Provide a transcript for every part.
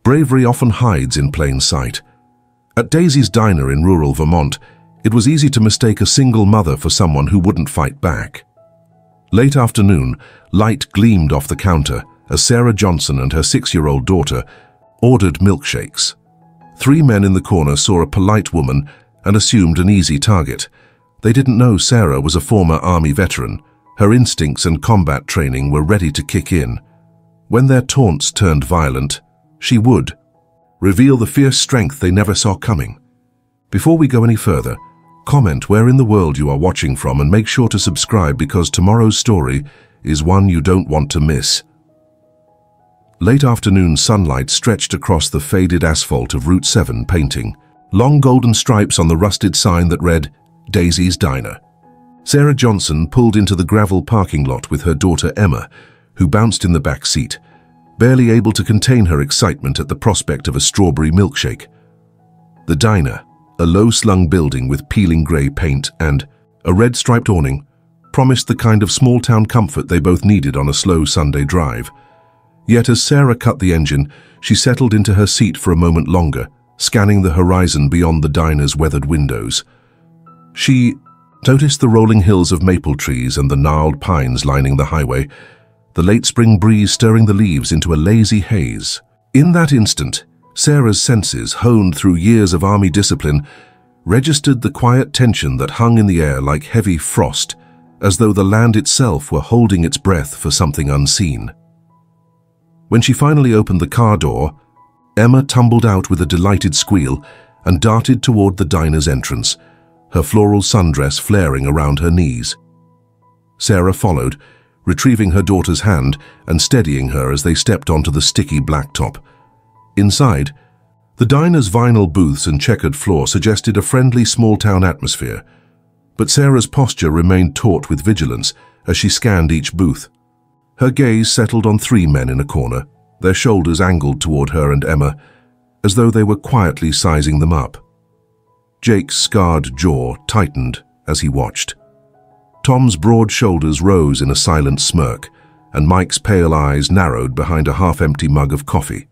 Bravery often hides in plain sight. At Daisy's diner in rural Vermont, it was easy to mistake a single mother for someone who wouldn't fight back. Late afternoon, light gleamed off the counter as Sarah Johnson and her 6-year-old daughter ordered milkshakes. 3 men in the corner saw a polite woman and assumed an easy target. They didn't know Sarah was a former Army veteran. Her instincts and combat training were ready to kick in. When their taunts turned violent, she would reveal the fierce strength they never saw coming. Before we go any further, comment where in the world you are watching from and make sure to subscribe because tomorrow's story is one you don't want to miss. Late afternoon sunlight stretched across the faded asphalt of Route 7 painting, long golden stripes on the rusted sign that read, Daisy's Diner. Sarah Johnson pulled into the gravel parking lot with her daughter Emma, who bounced in the back seat, barely able to contain her excitement at the prospect of a strawberry milkshake. The diner, a low-slung building with peeling grey paint and a red striped awning, promised the kind of small-town comfort they both needed on a slow Sunday drive. Yet as Sarah cut the engine, she settled into her seat for a moment longer, scanning the horizon beyond the diner's weathered windows. She noticed the rolling hills of maple trees and the gnarled pines lining the highway, the late spring breeze stirring the leaves into a lazy haze. In that instant, Sarah's senses, honed through years of Army discipline, registered the quiet tension that hung in the air like heavy frost, as though the land itself were holding its breath for something unseen. When she finally opened the car door, Emma tumbled out with a delighted squeal and darted toward the diner's entrance, her floral sundress flaring around her knees. Sarah followed, retrieving her daughter's hand and steadying her as they stepped onto the sticky blacktop. Inside, the diner's vinyl booths and checkered floor suggested a friendly small-town atmosphere, but Sarah's posture remained taut with vigilance as she scanned each booth. Her gaze settled on 3 men in a corner, their shoulders angled toward her and Emma, as though they were quietly sizing them up. Jake's scarred jaw tightened as he watched. Tom's broad shoulders rose in a silent smirk, and Mike's pale eyes narrowed behind a half-empty mug of coffee.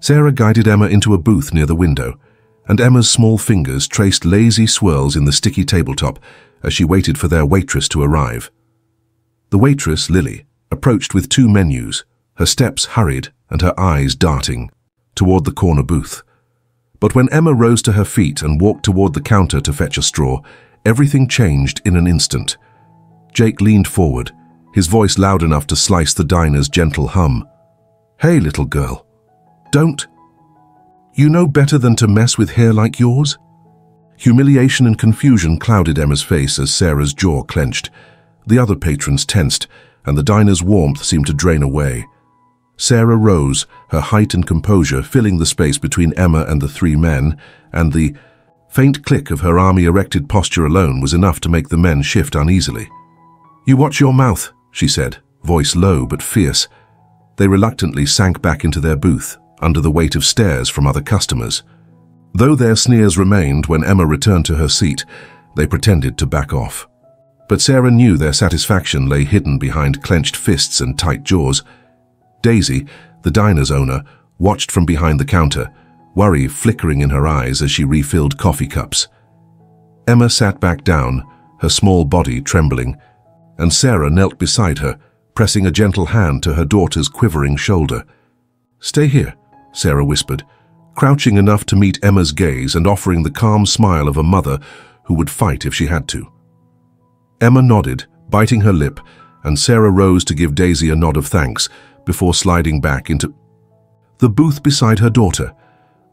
Sarah guided Emma into a booth near the window, and Emma's small fingers traced lazy swirls in the sticky tabletop as she waited for their waitress to arrive. The waitress, Lily, approached with 2 menus, her steps hurried and her eyes darting toward the corner booth. But when Emma rose to her feet and walked toward the counter to fetch a straw, everything changed in an instant. Jake leaned forward, his voice loud enough to slice the diner's gentle hum. "Hey, little girl. Don't. You know better than to mess with hair like yours?" Humiliation and confusion clouded Emma's face as Sarah's jaw clenched. The other patrons tensed, and the diner's warmth seemed to drain away. Sarah rose, her height and composure filling the space between Emma and the 3 men, and the faint click of her army-erected posture alone was enough to make the men shift uneasily. "You watch your mouth," she said, voice low but fierce. They reluctantly sank back into their booth, under the weight of stares from other customers. Though their sneers remained when Emma returned to her seat, they pretended to back off. But Sarah knew their satisfaction lay hidden behind clenched fists and tight jaws. Daisy, the diner's owner, watched from behind the counter, worry flickering in her eyes as she refilled coffee cups. Emma sat back down, her small body trembling, and Sarah knelt beside her, pressing a gentle hand to her daughter's quivering shoulder. "Stay here," Sarah whispered, crouching enough to meet Emma's gaze and offering the calm smile of a mother who would fight if she had to. Emma nodded, biting her lip, and Sarah rose to give Daisy a nod of thanks before sliding back into the booth beside her daughter.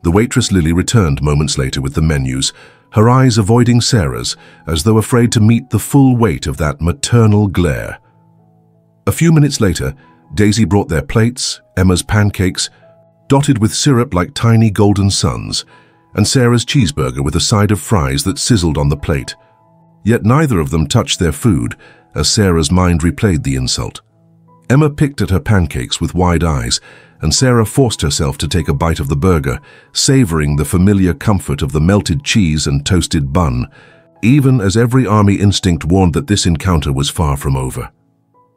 The waitress Lily returned moments later with the menus, her eyes avoiding Sarah's, as though afraid to meet the full weight of that maternal glare. A few minutes later, Daisy brought their plates, Emma's pancakes, dotted with syrup like tiny golden suns, and Sarah's cheeseburger with a side of fries that sizzled on the plate. Yet neither of them touched their food, as Sarah's mind replayed the insult. Emma picked at her pancakes with wide eyes, and Sarah forced herself to take a bite of the burger, savoring the familiar comfort of the melted cheese and toasted bun, even as every army instinct warned that this encounter was far from over.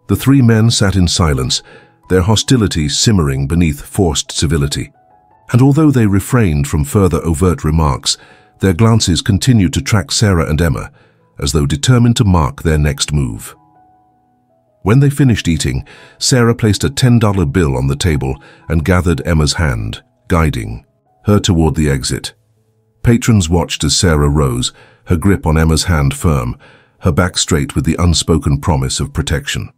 The 3 men sat in silence, their hostility simmering beneath forced civility. And although they refrained from further overt remarks, their glances continued to track Sarah and Emma, as though determined to mark their next move. When they finished eating, Sarah placed a $10 bill on the table and gathered Emma's hand, guiding her toward the exit. Patrons watched as Sarah rose, her grip on Emma's hand firm, her back straight with the unspoken promise of protection.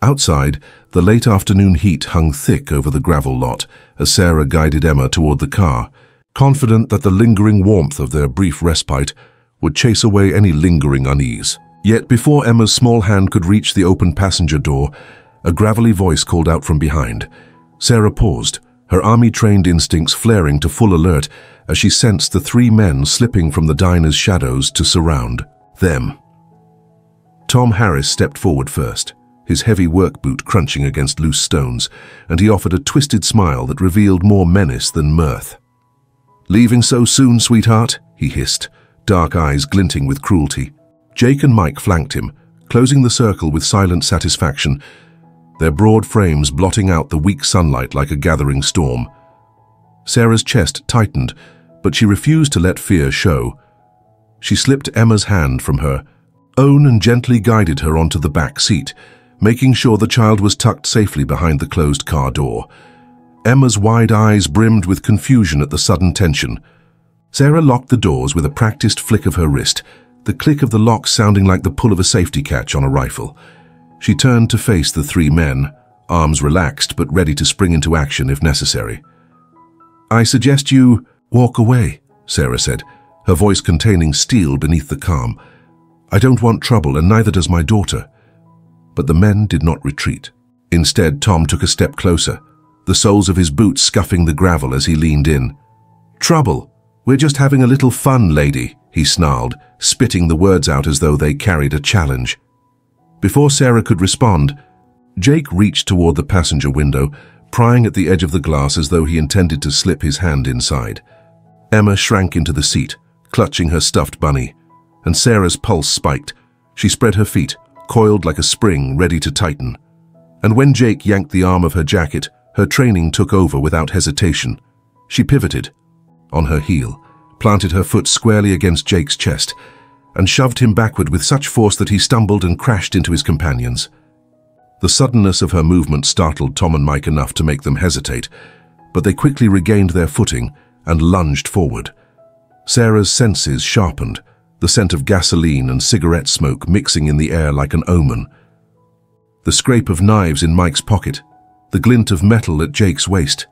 Outside, the late afternoon heat hung thick over the gravel lot as Sarah guided Emma toward the car, confident that the lingering warmth of their brief respite would chase away any lingering unease. Yet before Emma's small hand could reach the open passenger door, a gravelly voice called out from behind. Sarah paused, her army-trained instincts flaring to full alert as she sensed the three men slipping from the diner's shadows to surround them. Tom Harris stepped forward first, his heavy work boot crunching against loose stones, and he offered a twisted smile that revealed more menace than mirth. "Leaving so soon, sweetheart?" he hissed, dark eyes glinting with cruelty. Jake and Mike flanked him, closing the circle with silent satisfaction, their broad frames blotting out the weak sunlight like a gathering storm. Sarah's chest tightened, but she refused to let fear show. She slipped Emma's hand from her own and gently guided her onto the back seat, making sure the child was tucked safely behind the closed car door. Emma's wide eyes brimmed with confusion at the sudden tension. Sarah locked the doors with a practiced flick of her wrist, the click of the lock sounding like the pull of a safety catch on a rifle. She turned to face the three men, arms relaxed but ready to spring into action if necessary. "I suggest you walk away," Sarah said, her voice containing steel beneath the calm. "I don't want trouble, and neither does my daughter." But the men did not retreat. Instead, Tom took a step closer, the soles of his boots scuffing the gravel as he leaned in. "Trouble? We're just having a little fun, lady," he snarled, spitting the words out as though they carried a challenge. Before Sarah could respond, Jake reached toward the passenger window, prying at the edge of the glass as though he intended to slip his hand inside. Emma shrank into the seat, clutching her stuffed bunny, and Sarah's pulse spiked. She spread her feet, coiled like a spring, ready to tighten. And when Jake yanked the arm of her jacket, her training took over without hesitation. She pivoted, on her heel, planted her foot squarely against Jake's chest, and shoved him backward with such force that he stumbled and crashed into his companions. The suddenness of her movement startled Tom and Mike enough to make them hesitate, but they quickly regained their footing and lunged forward. Sarah's senses sharpened, the scent of gasoline and cigarette smoke mixing in the air like an omen. The scrape of knives in Mike's pocket, the glint of metal at Jake's waist.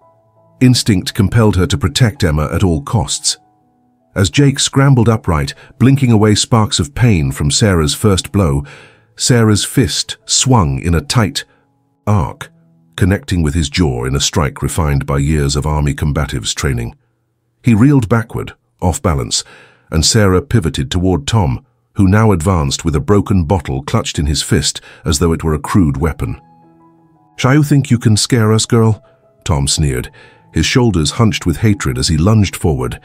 Instinct compelled her to protect Emma at all costs. As Jake scrambled upright, blinking away sparks of pain from Sarah's first blow, Sarah's fist swung in a tight arc, connecting with his jaw in a strike refined by years of army combatives training. He reeled backward, off balance, and Sarah pivoted toward Tom, who now advanced with a broken bottle clutched in his fist as though it were a crude weapon. "Shall you think you can scare us, girl?" Tom sneered, his shoulders hunched with hatred as he lunged forward.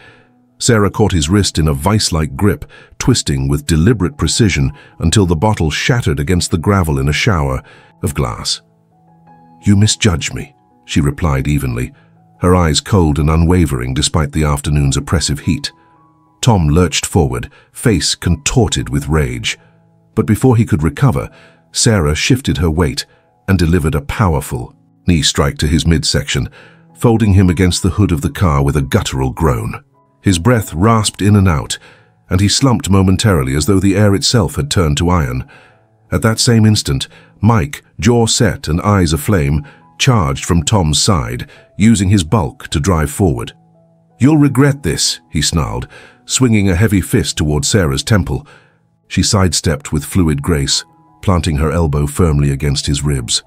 Sarah caught his wrist in a vice-like grip, twisting with deliberate precision until the bottle shattered against the gravel in a shower of glass. "You misjudge me," she replied evenly, her eyes cold and unwavering despite the afternoon's oppressive heat. Tom lurched forward, face contorted with rage. But before he could recover, Sarah shifted her weight and delivered a powerful knee strike to his midsection, folding him against the hood of the car with a guttural groan. His breath rasped in and out, and he slumped momentarily as though the air itself had turned to iron. At that same instant, Mike, jaw set and eyes aflame, charged from Tom's side, using his bulk to drive forward. "You'll regret this," he snarled, swinging a heavy fist toward Sarah's temple. She sidestepped with fluid grace, planting her elbow firmly against his ribs.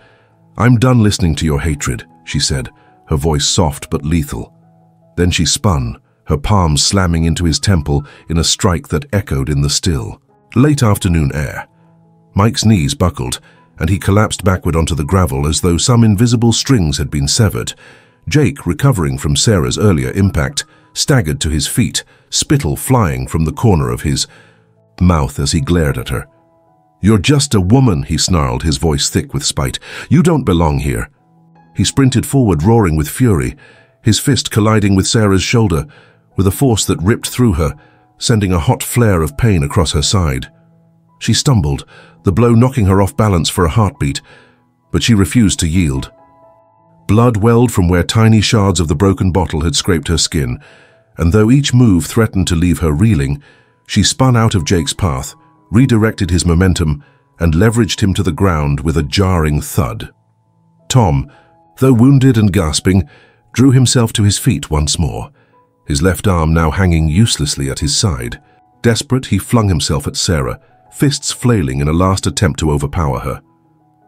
"I'm done listening to your hatred," she said, her voice soft but lethal. Then she spun, her palms slamming into his temple in a strike that echoed in the still, late afternoon air. Mike's knees buckled, and he collapsed backward onto the gravel as though some invisible strings had been severed. Jake, recovering from Sarah's earlier impact, staggered to his feet, spittle flying from the corner of his mouth as he glared at her. "You're just a woman," he snarled, his voice thick with spite. "You don't belong here." He sprinted forward, roaring with fury, his fist colliding with Sarah's shoulder with a force that ripped through her, sending a hot flare of pain across her side. She stumbled, the blow knocking her off balance for a heartbeat, but she refused to yield. Blood welled from where tiny shards of the broken bottle had scraped her skin, and though each move threatened to leave her reeling, she spun out of Jake's path, redirected his momentum, and leveraged him to the ground with a jarring thud. Tom, though wounded and gasping, drew himself to his feet once more, his left arm now hanging uselessly at his side. Desperate, he flung himself at Sarah, fists flailing in a last attempt to overpower her.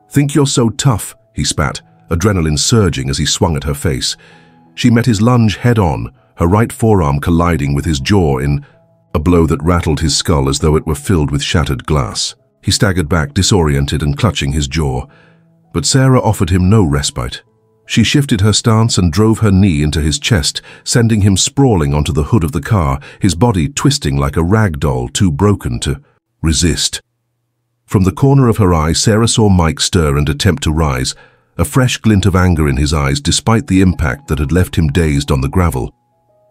"Think you're so tough," he spat, adrenaline surging as he swung at her face. She met his lunge head-on, her right forearm colliding with his jaw in a blow that rattled his skull as though it were filled with shattered glass. He staggered back, disoriented and clutching his jaw. But Sarah offered him no respite. She shifted her stance and drove her knee into his chest, sending him sprawling onto the hood of the car, his body twisting like a rag doll too broken to resist. From the corner of her eye, Sarah saw Mike stir and attempt to rise, a fresh glint of anger in his eyes despite the impact that had left him dazed on the gravel.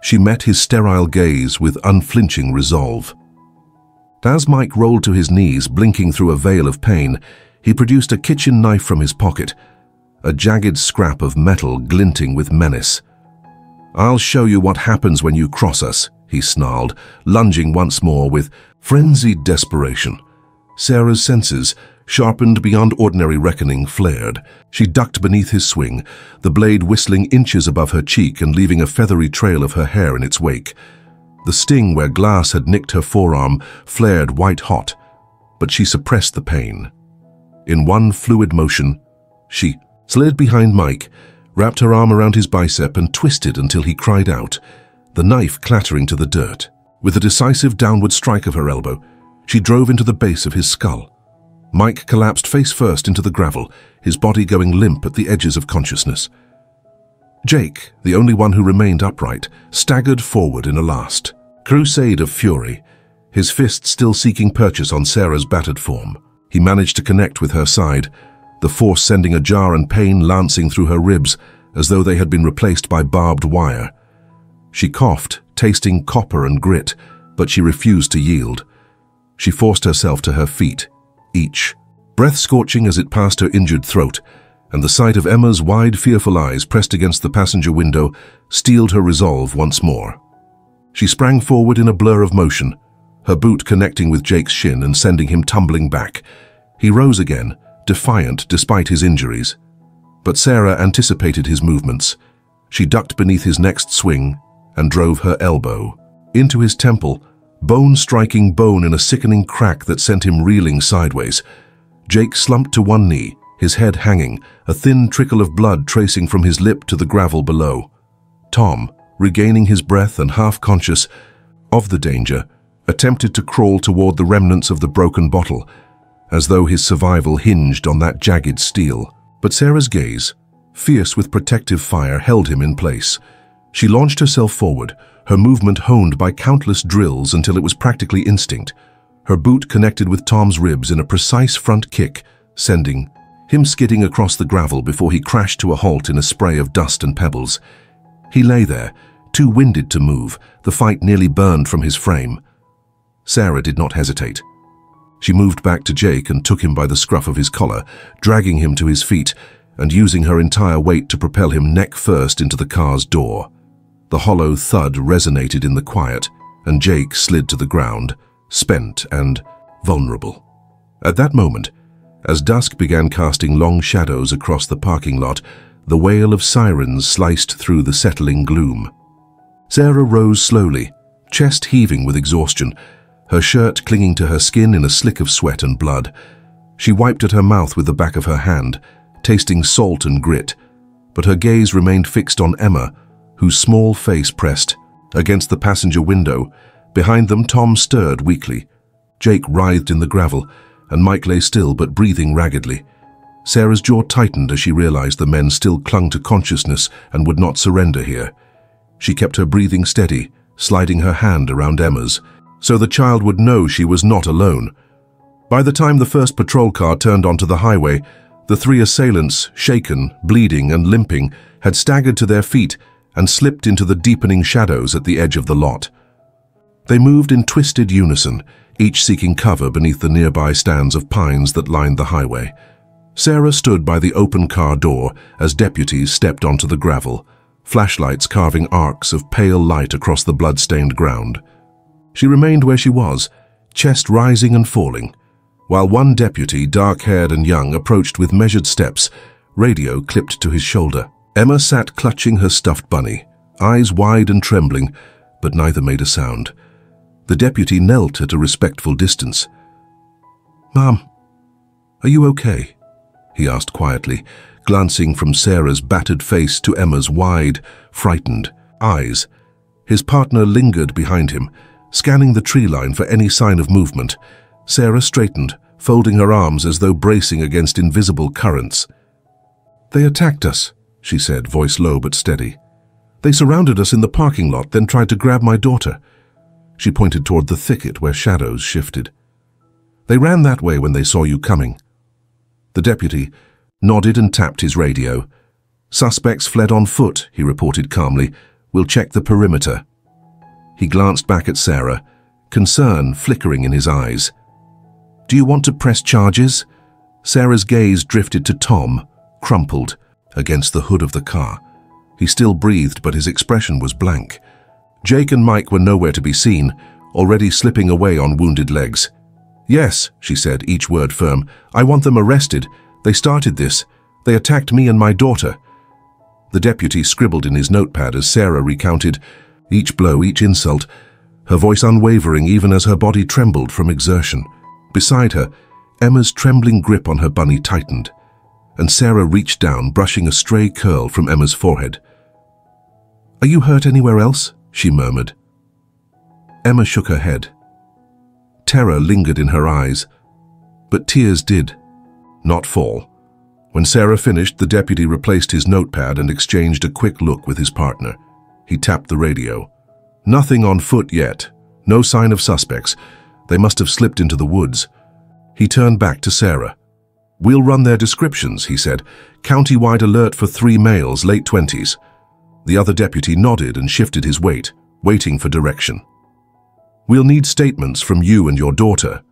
She met his sterile gaze with unflinching resolve. As Mike rolled to his knees, blinking through a veil of pain, he produced a kitchen knife from his pocket, a jagged scrap of metal glinting with menace. "I'll show you what happens when you cross us," he snarled, lunging once more with frenzied desperation. Sarah's senses, sharpened beyond ordinary reckoning, flared. She ducked beneath his swing, the blade whistling inches above her cheek and leaving a feathery trail of her hair in its wake. The sting where glass had nicked her forearm flared white-hot, but she suppressed the pain. In one fluid motion, she slid behind Mike, wrapped her arm around his bicep and twisted until he cried out, the knife clattering to the dirt. With a decisive downward strike of her elbow, she drove into the base of his skull. Mike collapsed face first into the gravel, his body going limp at the edges of consciousness. Jake, the only one who remained upright, staggered forward in a last crusade of fury, his fist still seeking purchase on Sarah's battered form. He managed to connect with her side, the force sending a jar and pain lancing through her ribs as though they had been replaced by barbed wire. She coughed, tasting copper and grit, but she refused to yield. She forced herself to her feet, each breath scorching as it passed her injured throat, and the sight of Emma's wide, fearful eyes pressed against the passenger window steeled her resolve once more. She sprang forward in a blur of motion, her boot connecting with Jake's shin and sending him tumbling back. He rose again, defiant despite his injuries. But Sarah anticipated his movements. She ducked beneath his next swing and drove her elbow into his temple, bone striking bone in a sickening crack that sent him reeling sideways. Jake slumped to one knee, his head hanging, a thin trickle of blood tracing from his lip to the gravel below. Tom, regaining his breath and half conscious of the danger, attempted to crawl toward the remnants of the broken bottle, as though his survival hinged on that jagged steel. But Sarah's gaze, fierce with protective fire, held him in place. She launched herself forward, her movement honed by countless drills until it was practically instinct. Her boot connected with Tom's ribs in a precise front kick, sending him skidding across the gravel before he crashed to a halt in a spray of dust and pebbles. He lay there, too winded to move, the fight nearly burned from his frame. Sarah did not hesitate. She moved back to Jake and took him by the scruff of his collar, dragging him to his feet and using her entire weight to propel him neck first into the car's door. The hollow thud resonated in the quiet, and Jake slid to the ground, spent and vulnerable. At that moment, as dusk began casting long shadows across the parking lot, the wail of sirens sliced through the settling gloom. Sarah rose slowly, chest heaving with exhaustion, her shirt clinging to her skin in a slick of sweat and blood. She wiped at her mouth with the back of her hand, tasting salt and grit, but her gaze remained fixed on Emma, whose small face pressed against the passenger window. Behind them, Tom stirred weakly. Jake writhed in the gravel, and Mike lay still but breathing raggedly. Sarah's jaw tightened as she realized the men still clung to consciousness and would not surrender here. She kept her breathing steady, sliding her hand around Emma's, so the child would know she was not alone. By the time the first patrol car turned onto the highway, the three assailants, shaken, bleeding, and limping, had staggered to their feet and slipped into the deepening shadows at the edge of the lot. They moved in twisted unison, each seeking cover beneath the nearby stands of pines that lined the highway. Sarah stood by the open car door as deputies stepped onto the gravel, flashlights carving arcs of pale light across the blood-stained ground. She remained where she was, chest rising and falling, while one deputy, dark-haired and young, approached with measured steps, radio clipped to his shoulder. Emma sat clutching her stuffed bunny, eyes wide and trembling, but neither made a sound. The deputy knelt at a respectful distance. "Mom, are you okay?" he asked quietly, glancing from Sarah's battered face to Emma's wide, frightened eyes. His partner lingered behind him, scanning the tree line for any sign of movement. Sarah straightened, folding her arms as though bracing against invisible currents. "They attacked us," she said, voice low but steady. "They surrounded us in the parking lot, then tried to grab my daughter." She pointed toward the thicket where shadows shifted. "They ran that way when they saw you coming." The deputy nodded and tapped his radio. "Suspects fled on foot," he reported calmly. "We'll check the perimeter." He glanced back at Sarah, concern flickering in his eyes. "Do you want to press charges?" Sarah's gaze drifted to Tom, crumpled against the hood of the car. He still breathed, but his expression was blank. Jake and Mike were nowhere to be seen, already slipping away on wounded legs. "Yes," she said, each word firm. "I want them arrested. They started this. They attacked me and my daughter." The deputy scribbled in his notepad as Sarah recounted each blow, each insult, her voice unwavering even as her body trembled from exertion. Beside her, Emma's trembling grip on her bunny tightened, and Sarah reached down, brushing a stray curl from Emma's forehead. "Are you hurt anywhere else?" she murmured. Emma shook her head. Terror lingered in her eyes, but tears did not fall. When Sarah finished, the deputy replaced his notepad and exchanged a quick look with his partner. He tapped the radio. "Nothing on foot yet. No sign of suspects. They must have slipped into the woods." He turned back to Sarah. "We'll run their descriptions," he said. "County-wide alert for 3 males, late 20s. The other deputy nodded and shifted his weight, waiting for direction. "We'll need statements from you and your daughter,"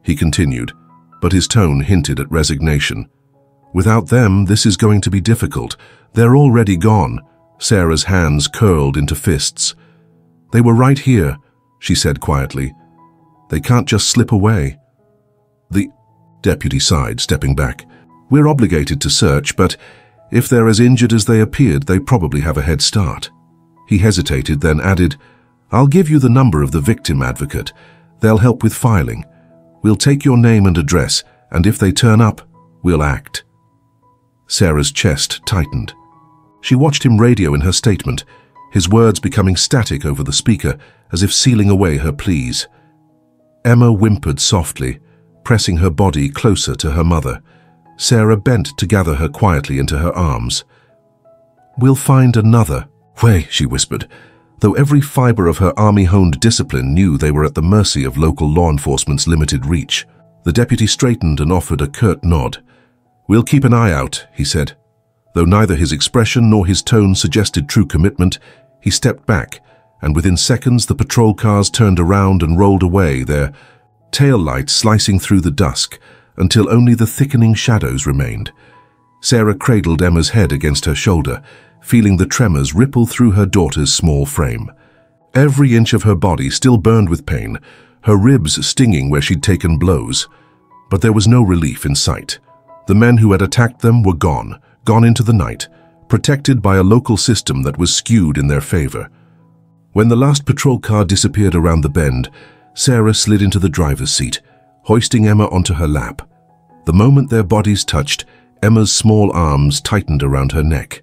he continued, but his tone hinted at resignation. "Without them, this is going to be difficult. They're already gone." Sarah's hands curled into fists. "They were right here," she said quietly. "They can't just slip away." The deputy sighed, stepping back. "We're obligated to search, but if they're as injured as they appeared, they probably have a head start." He hesitated, then added, "I'll give you the number of the victim advocate. They'll help with filing. We'll take your name and address, and if they turn up, we'll act." Sarah's chest tightened. She watched him radio in her statement, his words becoming static over the speaker, as if sealing away her pleas. Emma whimpered softly, pressing her body closer to her mother. Sarah bent to gather her quietly into her arms. "We'll find another way," she whispered, though every fiber of her army-honed discipline knew they were at the mercy of local law enforcement's limited reach. The deputy straightened and offered a curt nod. "We'll keep an eye out," he said. Though neither his expression nor his tone suggested true commitment, he stepped back, and within seconds the patrol cars turned around and rolled away, their tail lights slicing through the dusk, until only the thickening shadows remained. Sarah cradled Emma's head against her shoulder, feeling the tremors ripple through her daughter's small frame. Every inch of her body still burned with pain, her ribs stinging where she'd taken blows. But there was no relief in sight. The men who had attacked them were gone into the night, protected by a local system that was skewed in their favor. When the last patrol car disappeared around the bend, Sarah slid into the driver's seat, hoisting Emma onto her lap. The moment their bodies touched, Emma's small arms tightened around her neck.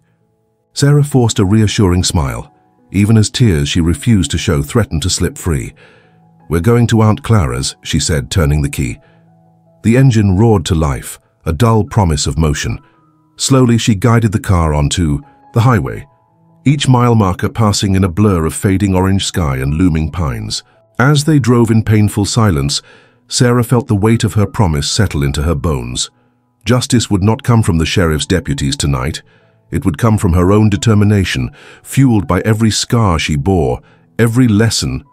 Sarah forced a reassuring smile. Even as tears she refused to show threatened to slip free. "We're going to Aunt Clara's," she said, turning the key. The engine roared to life, a dull promise of motion. Slowly she guided the car onto the highway, each mile marker passing in a blur of fading orange sky and looming pines. As they drove in painful silence, Sarah felt the weight of her promise settle into her bones. Justice would not come from the sheriff's deputies tonight. It would come from her own determination, fueled by every scar she bore, every lesson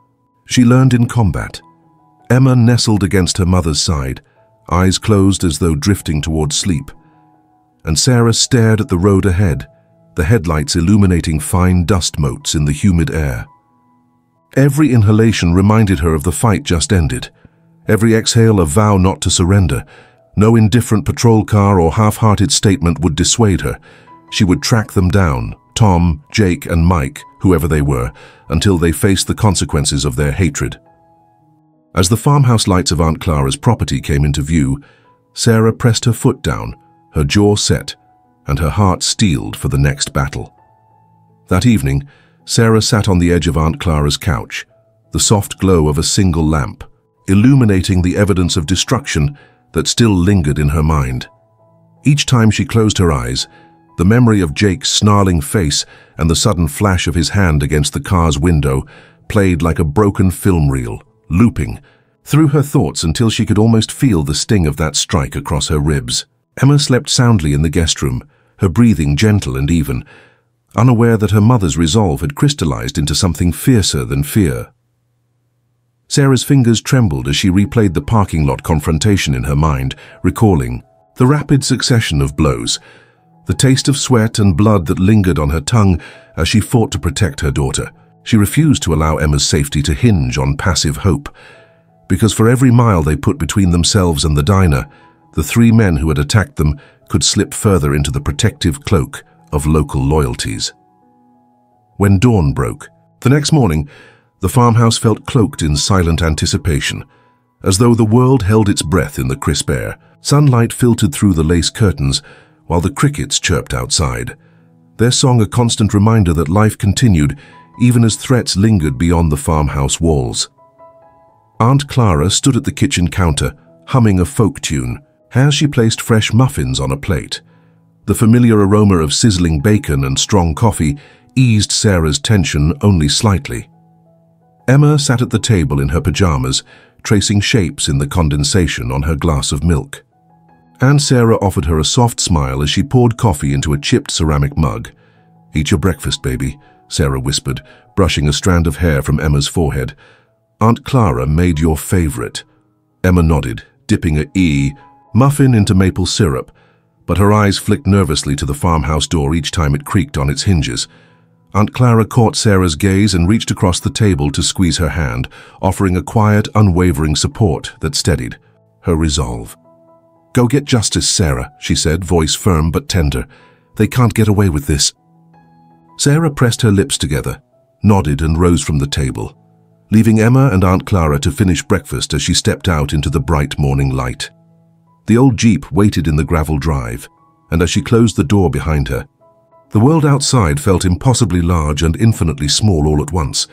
she learned in combat. Emma nestled against her mother's side, eyes closed as though drifting toward sleep. And Sarah stared at the road ahead, the headlights illuminating fine dust motes in the humid air. Every inhalation reminded her of the fight just ended. Every exhale a vow not to surrender. No indifferent patrol car or half-hearted statement would dissuade her. She would track them down, Tom, Jake, and Mike, whoever they were, until they faced the consequences of their hatred. As the farmhouse lights of Aunt Clara's property came into view, Sarah pressed her foot down, her jaw set, and her heart steeled for the next battle. That evening, Sarah sat on the edge of Aunt Clara's couch, the soft glow of a single lamp, illuminating the evidence of destruction that still lingered in her mind. Each time she closed her eyes, the memory of Jake's snarling face and the sudden flash of his hand against the car's window played like a broken film reel, looping through her thoughts until she could almost feel the sting of that strike across her ribs. Emma slept soundly in the guest room, her breathing gentle and even, unaware that her mother's resolve had crystallized into something fiercer than fear. Sarah's fingers trembled as she replayed the parking lot confrontation in her mind, recalling the rapid succession of blows, the taste of sweat and blood that lingered on her tongue as she fought to protect her daughter. She refused to allow Emma's safety to hinge on passive hope, because for every mile they put between themselves and the diner, the three men who had attacked them could slip further into the protective cloak of local loyalties. When dawn broke, the next morning, the farmhouse felt cloaked in silent anticipation, as though the world held its breath in the crisp air. Sunlight filtered through the lace curtains, while the crickets chirped outside, their song a constant reminder that life continued even as threats lingered beyond the farmhouse walls. Aunt Clara stood at the kitchen counter, humming a folk tune, as she placed fresh muffins on a plate. The familiar aroma of sizzling bacon and strong coffee eased Sarah's tension only slightly. Emma sat at the table in her pajamas, tracing shapes in the condensation on her glass of milk. Aunt Sarah offered her a soft smile as she poured coffee into a chipped ceramic mug. "Eat your breakfast, baby," Sarah whispered, brushing a strand of hair from Emma's forehead. "Aunt Clara made your favorite." Emma nodded, dipping a muffin into maple syrup, but her eyes flicked nervously to the farmhouse door each time it creaked on its hinges. Aunt Clara caught Sarah's gaze and reached across the table to squeeze her hand, offering a quiet, unwavering support that steadied her resolve. "Go get justice, Sarah," she said, voice firm but tender. "They can't get away with this." Sarah pressed her lips together, nodded and rose from the table, leaving Emma and Aunt Clara to finish breakfast as she stepped out into the bright morning light. The old Jeep waited in the gravel drive, and as she closed the door behind her, the world outside felt impossibly large and infinitely small all at once.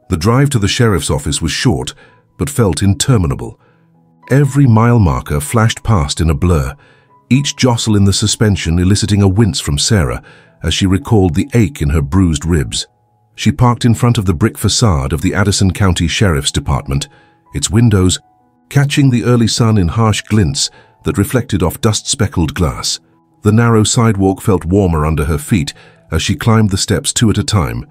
The drive to the sheriff's office was short, but felt interminable. Every mile marker flashed past in a blur, each jostle in the suspension eliciting a wince from Sarah as she recalled the ache in her bruised ribs. She parked in front of the brick facade of the Addison County Sheriff's Department, its windows catching the early sun in harsh glints that reflected off dust-speckled glass. The narrow sidewalk felt warmer under her feet as she climbed the steps two at a time,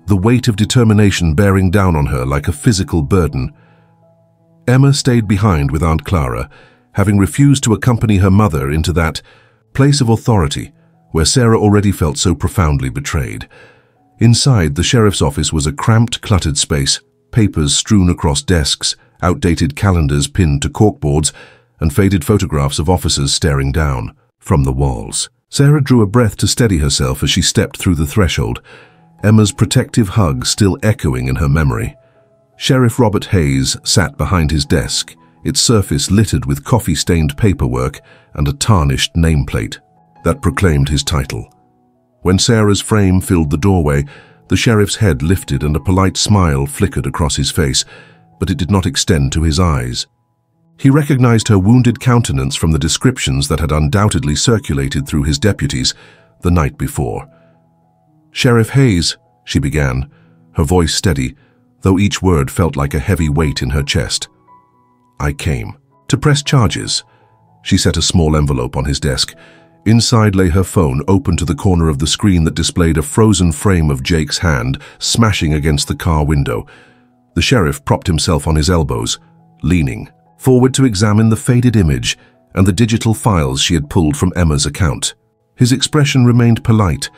the weight of determination bearing down on her like a physical burden. Emma stayed behind with Aunt Clara, having refused to accompany her mother into that place of authority where Sarah already felt so profoundly betrayed. Inside, the sheriff's office was a cramped, cluttered space, papers strewn across desks, outdated calendars pinned to corkboards, and faded photographs of officers staring down from the walls. Sarah drew a breath to steady herself as she stepped through the threshold, Emma's protective hug still echoing in her memory. Sheriff Robert Hayes sat behind his desk, its surface littered with coffee-stained paperwork and a tarnished nameplate that proclaimed his title. When Sarah's frame filled the doorway, the sheriff's head lifted and a polite smile flickered across his face, but it did not extend to his eyes. He recognized her wounded countenance from the descriptions that had undoubtedly circulated through his deputies the night before. "Sheriff Hayes," she began, her voice steady, though each word felt like a heavy weight in her chest. "I came to press charges." She set a small envelope on his desk. Inside lay her phone, open to the corner of the screen that displayed a frozen frame of Jake's hand smashing against the car window. The sheriff propped himself on his elbows, leaning forward to examine the faded image and the digital files she had pulled from Emma's account. His expression remained polite,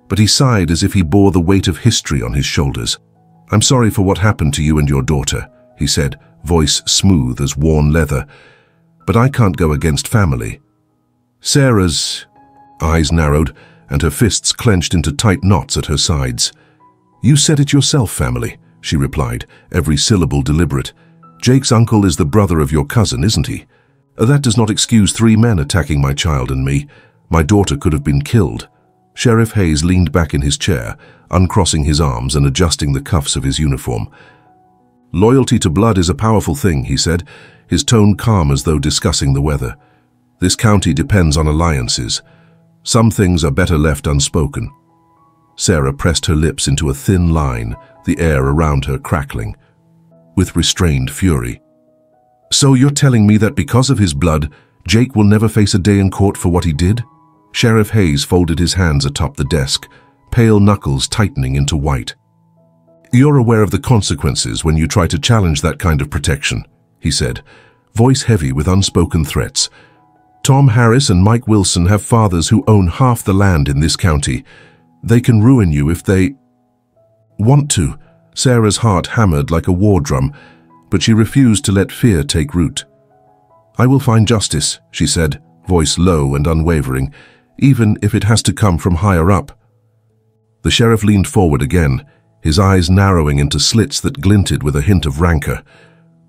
but he sighed as if he bore the weight of history on his shoulders. "I'm sorry for what happened to you and your daughter," he said, voice smooth as worn leather. "But I can't go against family." Sarah's eyes narrowed and her fists clenched into tight knots at her sides. "You said it yourself, family," she replied, every syllable deliberate. "Jake's uncle is the brother of your cousin, isn't he? That does not excuse 3 men attacking my child and me. My daughter could have been killed." Sheriff Hayes leaned back in his chair, uncrossing his arms and adjusting the cuffs of his uniform. "Loyalty to blood is a powerful thing," he said, his tone calm as though discussing the weather. "This county depends on alliances. Some things are better left unspoken." Sarah pressed her lips into a thin line, the air around her crackling with restrained fury. "So you're telling me that because of his blood, Jake will never face a day in court for what he did?" Sheriff Hayes folded his hands atop the desk, pale knuckles tightening into white. "You're aware of the consequences when you try to challenge that kind of protection," he said, voice heavy with unspoken threats. "Tom Harris and Mike Wilson have fathers who own half the land in this county. They can ruin you if they want to." Sarah's heart hammered like a war drum, but she refused to let fear take root. "I will find justice," she said, voice low and unwavering, "even if it has to come from higher up." The sheriff leaned forward again, his eyes narrowing into slits that glinted with a hint of rancor.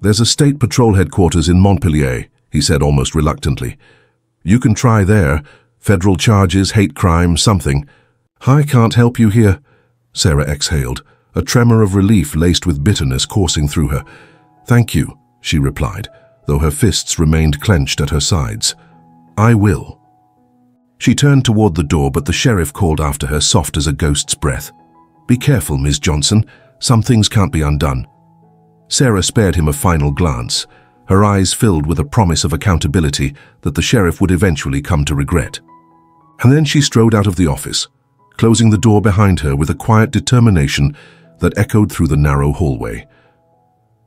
"There's a state patrol headquarters in Montpelier," he said almost reluctantly. "You can try there. Federal charges, hate crime, something." "I can't help you here," Sarah exhaled, a tremor of relief laced with bitterness coursing through her. "Thank you," she replied, though her fists remained clenched at her sides. "I will." She turned toward the door, but the sheriff called after her, soft as a ghost's breath. "Be careful, Ms. Johnson. Some things can't be undone." Sarah spared him a final glance, her eyes filled with a promise of accountability that the sheriff would eventually come to regret. And then she strode out of the office, closing the door behind her with a quiet determination that echoed through the narrow hallway.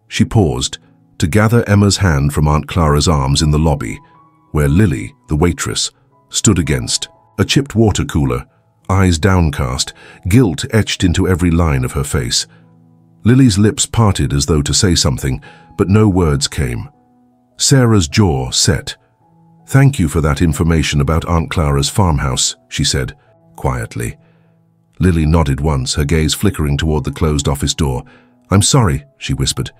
She paused to gather Emma's hand from Aunt Clara's arms in the lobby, where Lily, the waitress, stood against a chipped water cooler, eyes downcast, guilt etched into every line of her face. Lily's lips parted as though to say something, but no words came. Sarah's jaw set. "Thank you for that information about Aunt Clara's farmhouse," she said, quietly. Lily nodded once, her gaze flickering toward the closed office door. "I'm sorry," she whispered.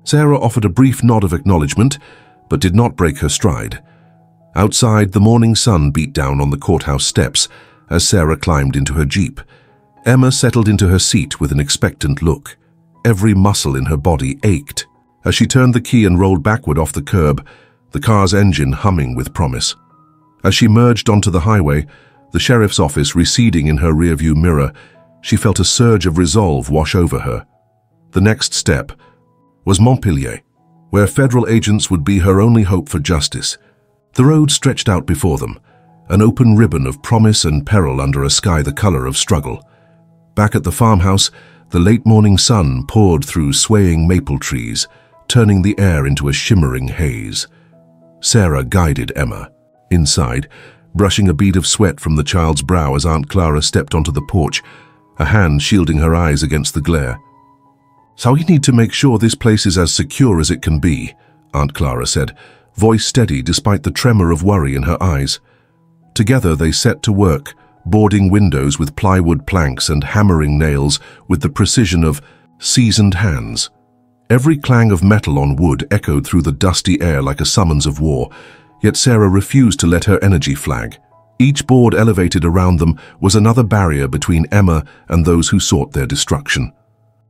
Sarah offered a brief nod of acknowledgement, but did not break her stride. Outside, the morning sun beat down on the courthouse steps as Sarah climbed into her Jeep. Emma settled into her seat with an expectant look. Every muscle in her body ached as she turned the key and rolled backward off the curb, the car's engine humming with promise. As she merged onto the highway, the sheriff's office receding in her rearview mirror, she felt a surge of resolve wash over her. The next step was Montpelier, where federal agents would be her only hope for justice. The road stretched out before them, an open ribbon of promise and peril under a sky the color of struggle. Back at the farmhouse, the late morning sun poured through swaying maple trees, turning the air into a shimmering haze. Sarah guided Emma. Inside, brushing a bead of sweat from the child's brow as Aunt Clara stepped onto the porch, a hand shielding her eyes against the glare. "So we need to make sure this place is as secure as it can be," Aunt Clara said, voice steady despite the tremor of worry in her eyes. Together they set to work, boarding windows with plywood planks and hammering nails with the precision of seasoned hands. Every clang of metal on wood echoed through the dusty air like a summons of war, yet Sarah refused to let her energy flag. Each board elevated around them was another barrier between Emma and those who sought their destruction.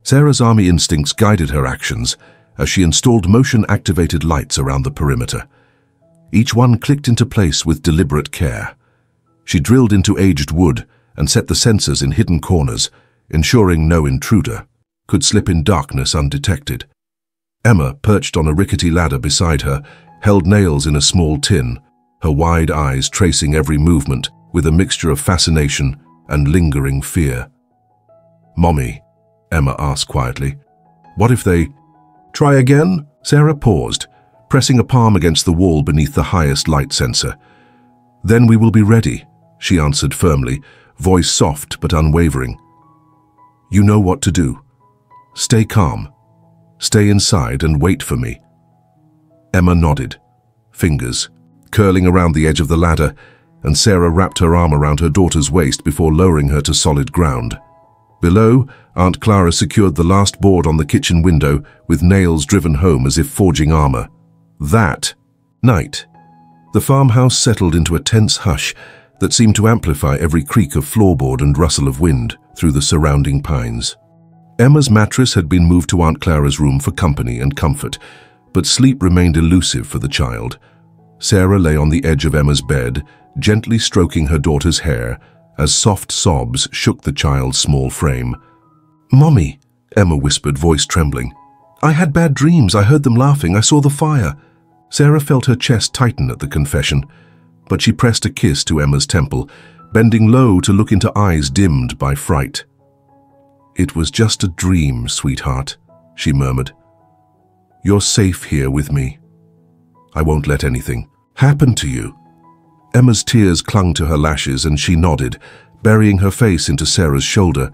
Sarah's army instincts guided her actions as she installed motion-activated lights around the perimeter. Each one clicked into place with deliberate care. She drilled into aged wood and set the sensors in hidden corners, ensuring no intruder could slip in darkness undetected. Emma, perched on a rickety ladder beside her, held nails in a small tin, her wide eyes tracing every movement with a mixture of fascination and lingering fear. "Mommy," Emma asked quietly, "what if they—" "Try again?" Sarah paused, pressing a palm against the wall beneath the highest light sensor. "Then we will be ready," she answered firmly, voice soft but unwavering. "You know what to do. Stay calm. Stay inside and wait for me." Emma nodded, fingers curling around the edge of the ladder, and Sarah wrapped her arm around her daughter's waist before lowering her to solid ground. Below, Aunt Clara secured the last board on the kitchen window with nails driven home as if forging armor. That night, the farmhouse settled into a tense hush that seemed to amplify every creak of floorboard and rustle of wind through the surrounding pines. Emma's mattress had been moved to Aunt Clara's room for company and comfort, but sleep remained elusive for the child. Sarah lay on the edge of Emma's bed, gently stroking her daughter's hair as soft sobs shook the child's small frame. "Mommy," Emma whispered, voice trembling. "I had bad dreams. I heard them laughing. I saw the fire." Sarah felt her chest tighten at the confession, but she pressed a kiss to Emma's temple, bending low to look into eyes dimmed by fright. "It was just a dream, sweetheart," she murmured. "You're safe here with me. I won't let anything happen to you." Emma's tears clung to her lashes and she nodded, burying her face into Sarah's shoulder,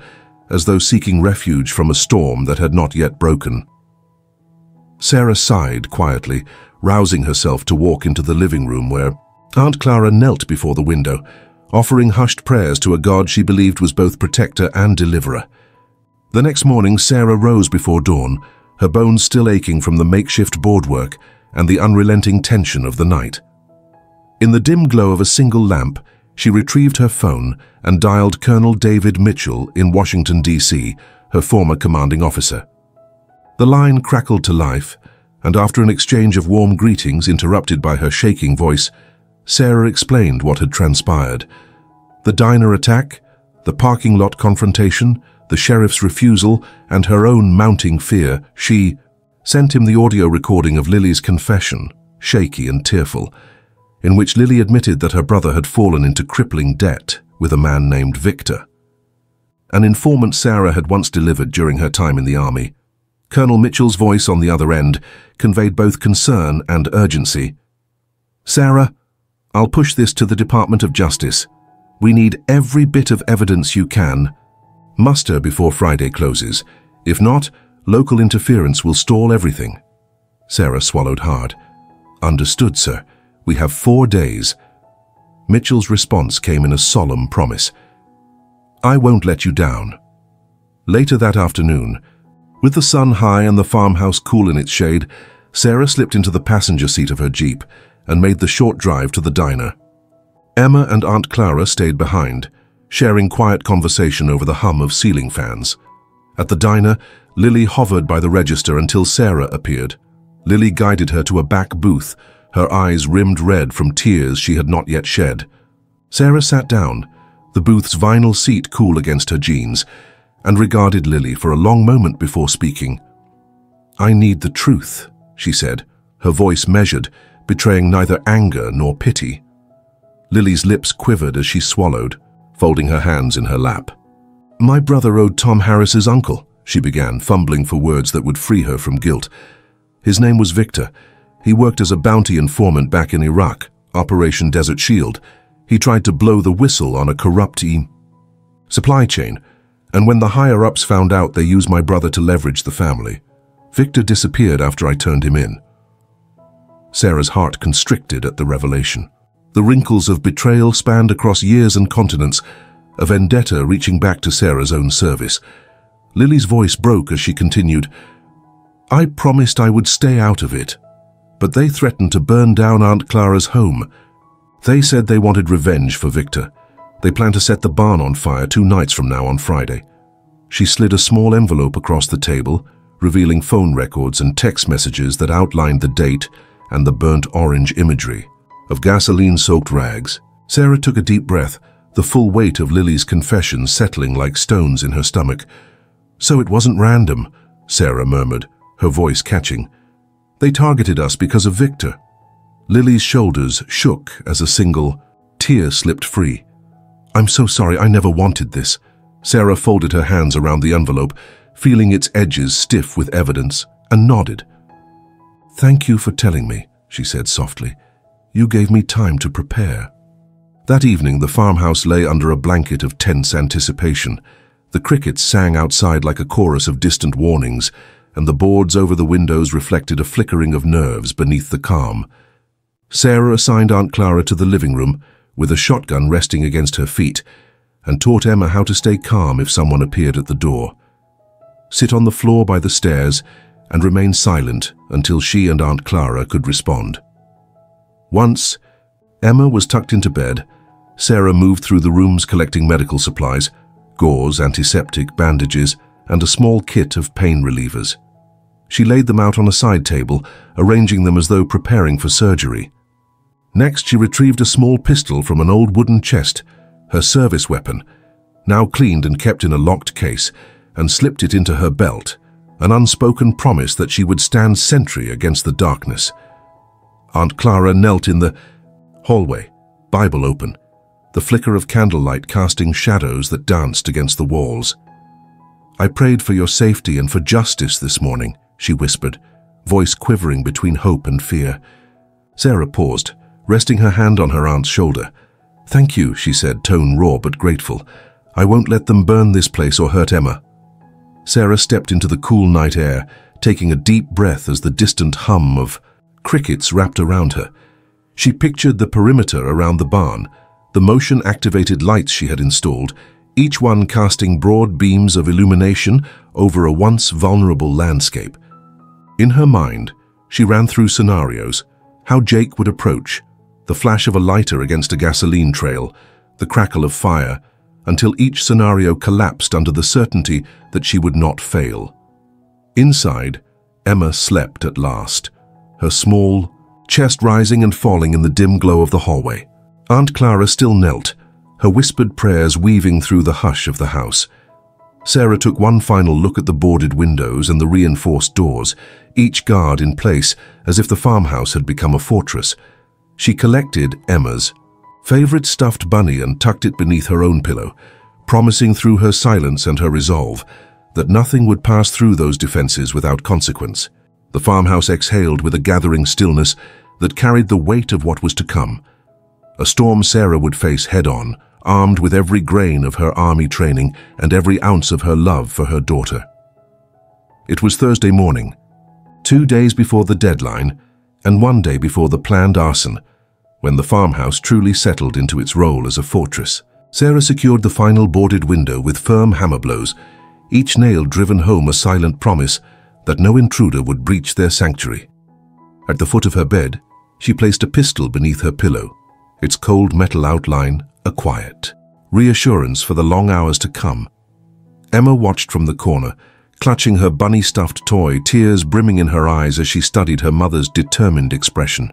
as though seeking refuge from a storm that had not yet broken. Sarah sighed quietly, rousing herself to walk into the living room where Aunt Clara knelt before the window, offering hushed prayers to a God she believed was both protector and deliverer. The next morning, Sarah rose before dawn, her bones still aching from the makeshift boardwork and the unrelenting tension of the night. In the dim glow of a single lamp, she retrieved her phone and dialed Colonel David Mitchell in Washington, D.C., her former commanding officer. The line crackled to life, and after an exchange of warm greetings interrupted by her shaking voice, Sarah explained what had transpired. The diner attack, the parking lot confrontation, the sheriff's refusal, and her own mounting fear. She sent him the audio recording of Lily's confession, shaky and tearful, in which Lily admitted that her brother had fallen into crippling debt with a man named Victor, an informant Sarah had once delivered during her time in the army. Colonel Mitchell's voice on the other end conveyed both concern and urgency. "Sarah, I'll push this to the Department of Justice. We need every bit of evidence you can. Muster before Friday closes. If not, local interference will stall everything." Sarah swallowed hard. "Understood, sir. We have 4 days." Mitchell's response came in a solemn promise. "I won't let you down." Later that afternoon, with the sun high and the farmhouse cool in its shade, Sarah slipped into the passenger seat of her Jeep and made the short drive to the diner. Emma and Aunt Clara stayed behind, sharing quiet conversation over the hum of ceiling fans. At the diner, Lily hovered by the register until Sarah appeared. Lily guided her to a back booth, her eyes rimmed red from tears she had not yet shed. Sarah sat down, the booth's vinyl seat cool against her jeans, and regarded Lily for a long moment before speaking. "I need the truth," she said, her voice measured, betraying neither anger nor pity. Lily's lips quivered as she swallowed, folding her hands in her lap. "My brother owed Tom Harris's uncle," she began, fumbling for words that would free her from guilt. "His name was Victor. He worked as a bounty informant back in Iraq, Operation Desert Shield. He tried to blow the whistle on a corrupt supply chain, and when the higher-ups found out, they used my brother to leverage the family. Victor disappeared after I turned him in." Sarah's heart constricted at the revelation. The wrinkles of betrayal spanned across years and continents, a vendetta reaching back to Sarah's own service. Lily's voice broke as she continued, "I promised I would stay out of it, but they threatened to burn down Aunt Clara's home. They said they wanted revenge for Victor. They plan to set the barn on fire 2 nights from now on Friday." She slid a small envelope across the table, revealing phone records and text messages that outlined the date and the burnt orange imagery of gasoline-soaked rags. Sarah took a deep breath, the full weight of Lily's confession settling like stones in her stomach. "So it wasn't random," Sarah murmured, her voice catching. "They targeted us because of Victor." Lily's shoulders shook as a single tear slipped free. "I'm so sorry, I never wanted this." Sarah folded her hands around the envelope, feeling its edges stiff with evidence, and nodded. "Thank you for telling me," she said softly. "You gave me time to prepare." That evening, the farmhouse lay under a blanket of tense anticipation. The crickets sang outside like a chorus of distant warnings, and the boards over the windows reflected a flickering of nerves beneath the calm. Sarah assigned Aunt Clara to the living room, with a shotgun resting against her feet, and taught Emma how to stay calm if someone appeared at the door. Sit on the floor by the stairs and remain silent until she and Aunt Clara could respond. Once Emma was tucked into bed, Sarah moved through the rooms collecting medical supplies, gauze, antiseptic, bandages, and a small kit of pain relievers. She laid them out on a side table, arranging them as though preparing for surgery. Next, she retrieved a small pistol from an old wooden chest, her service weapon, now cleaned and kept in a locked case, and slipped it into her belt, an unspoken promise that she would stand sentry against the darkness. Aunt Clara knelt in the hallway, Bible open, the flicker of candlelight casting shadows that danced against the walls. "I prayed for your safety and for justice this morning," she whispered, voice quivering between hope and fear. Sarah paused, resting her hand on her aunt's shoulder. "Thank you," she said, tone raw but grateful. "I won't let them burn this place or hurt Emma." Sarah stepped into the cool night air, taking a deep breath as the distant hum of crickets wrapped around her. She pictured the perimeter around the barn, the motion-activated lights she had installed, each one casting broad beams of illumination over a once vulnerable landscape. In her mind, she ran through scenarios: how Jake would approach, the flash of a lighter against a gasoline trail, the crackle of fire, until each scenario collapsed under the certainty that she would not fail. Inside, Emma slept at last, her small chest rising and falling in the dim glow of the hallway. Aunt Clara still knelt, her whispered prayers weaving through the hush of the house. Sarah took one final look at the boarded windows and the reinforced doors, each guard in place as if the farmhouse had become a fortress. She collected Emma's favorite stuffed bunny and tucked it beneath her own pillow, promising through her silence and her resolve that nothing would pass through those defenses without consequence. The farmhouse exhaled with a gathering stillness that carried the weight of what was to come. A storm Sarah would face head-on, armed with every grain of her army training and every ounce of her love for her daughter. It was Thursday morning, 2 days before the deadline and 1 day before the planned arson, when the farmhouse truly settled into its role as a fortress. Sarah secured the final boarded window with firm hammer blows, each nail driven home a silent promise that no intruder would breach their sanctuary. At the foot of her bed, she placed a pistol beneath her pillow, its cold metal outline a quiet reassurance for the long hours to come. Emma watched from the corner, clutching her bunny-stuffed toy, tears brimming in her eyes as she studied her mother's determined expression.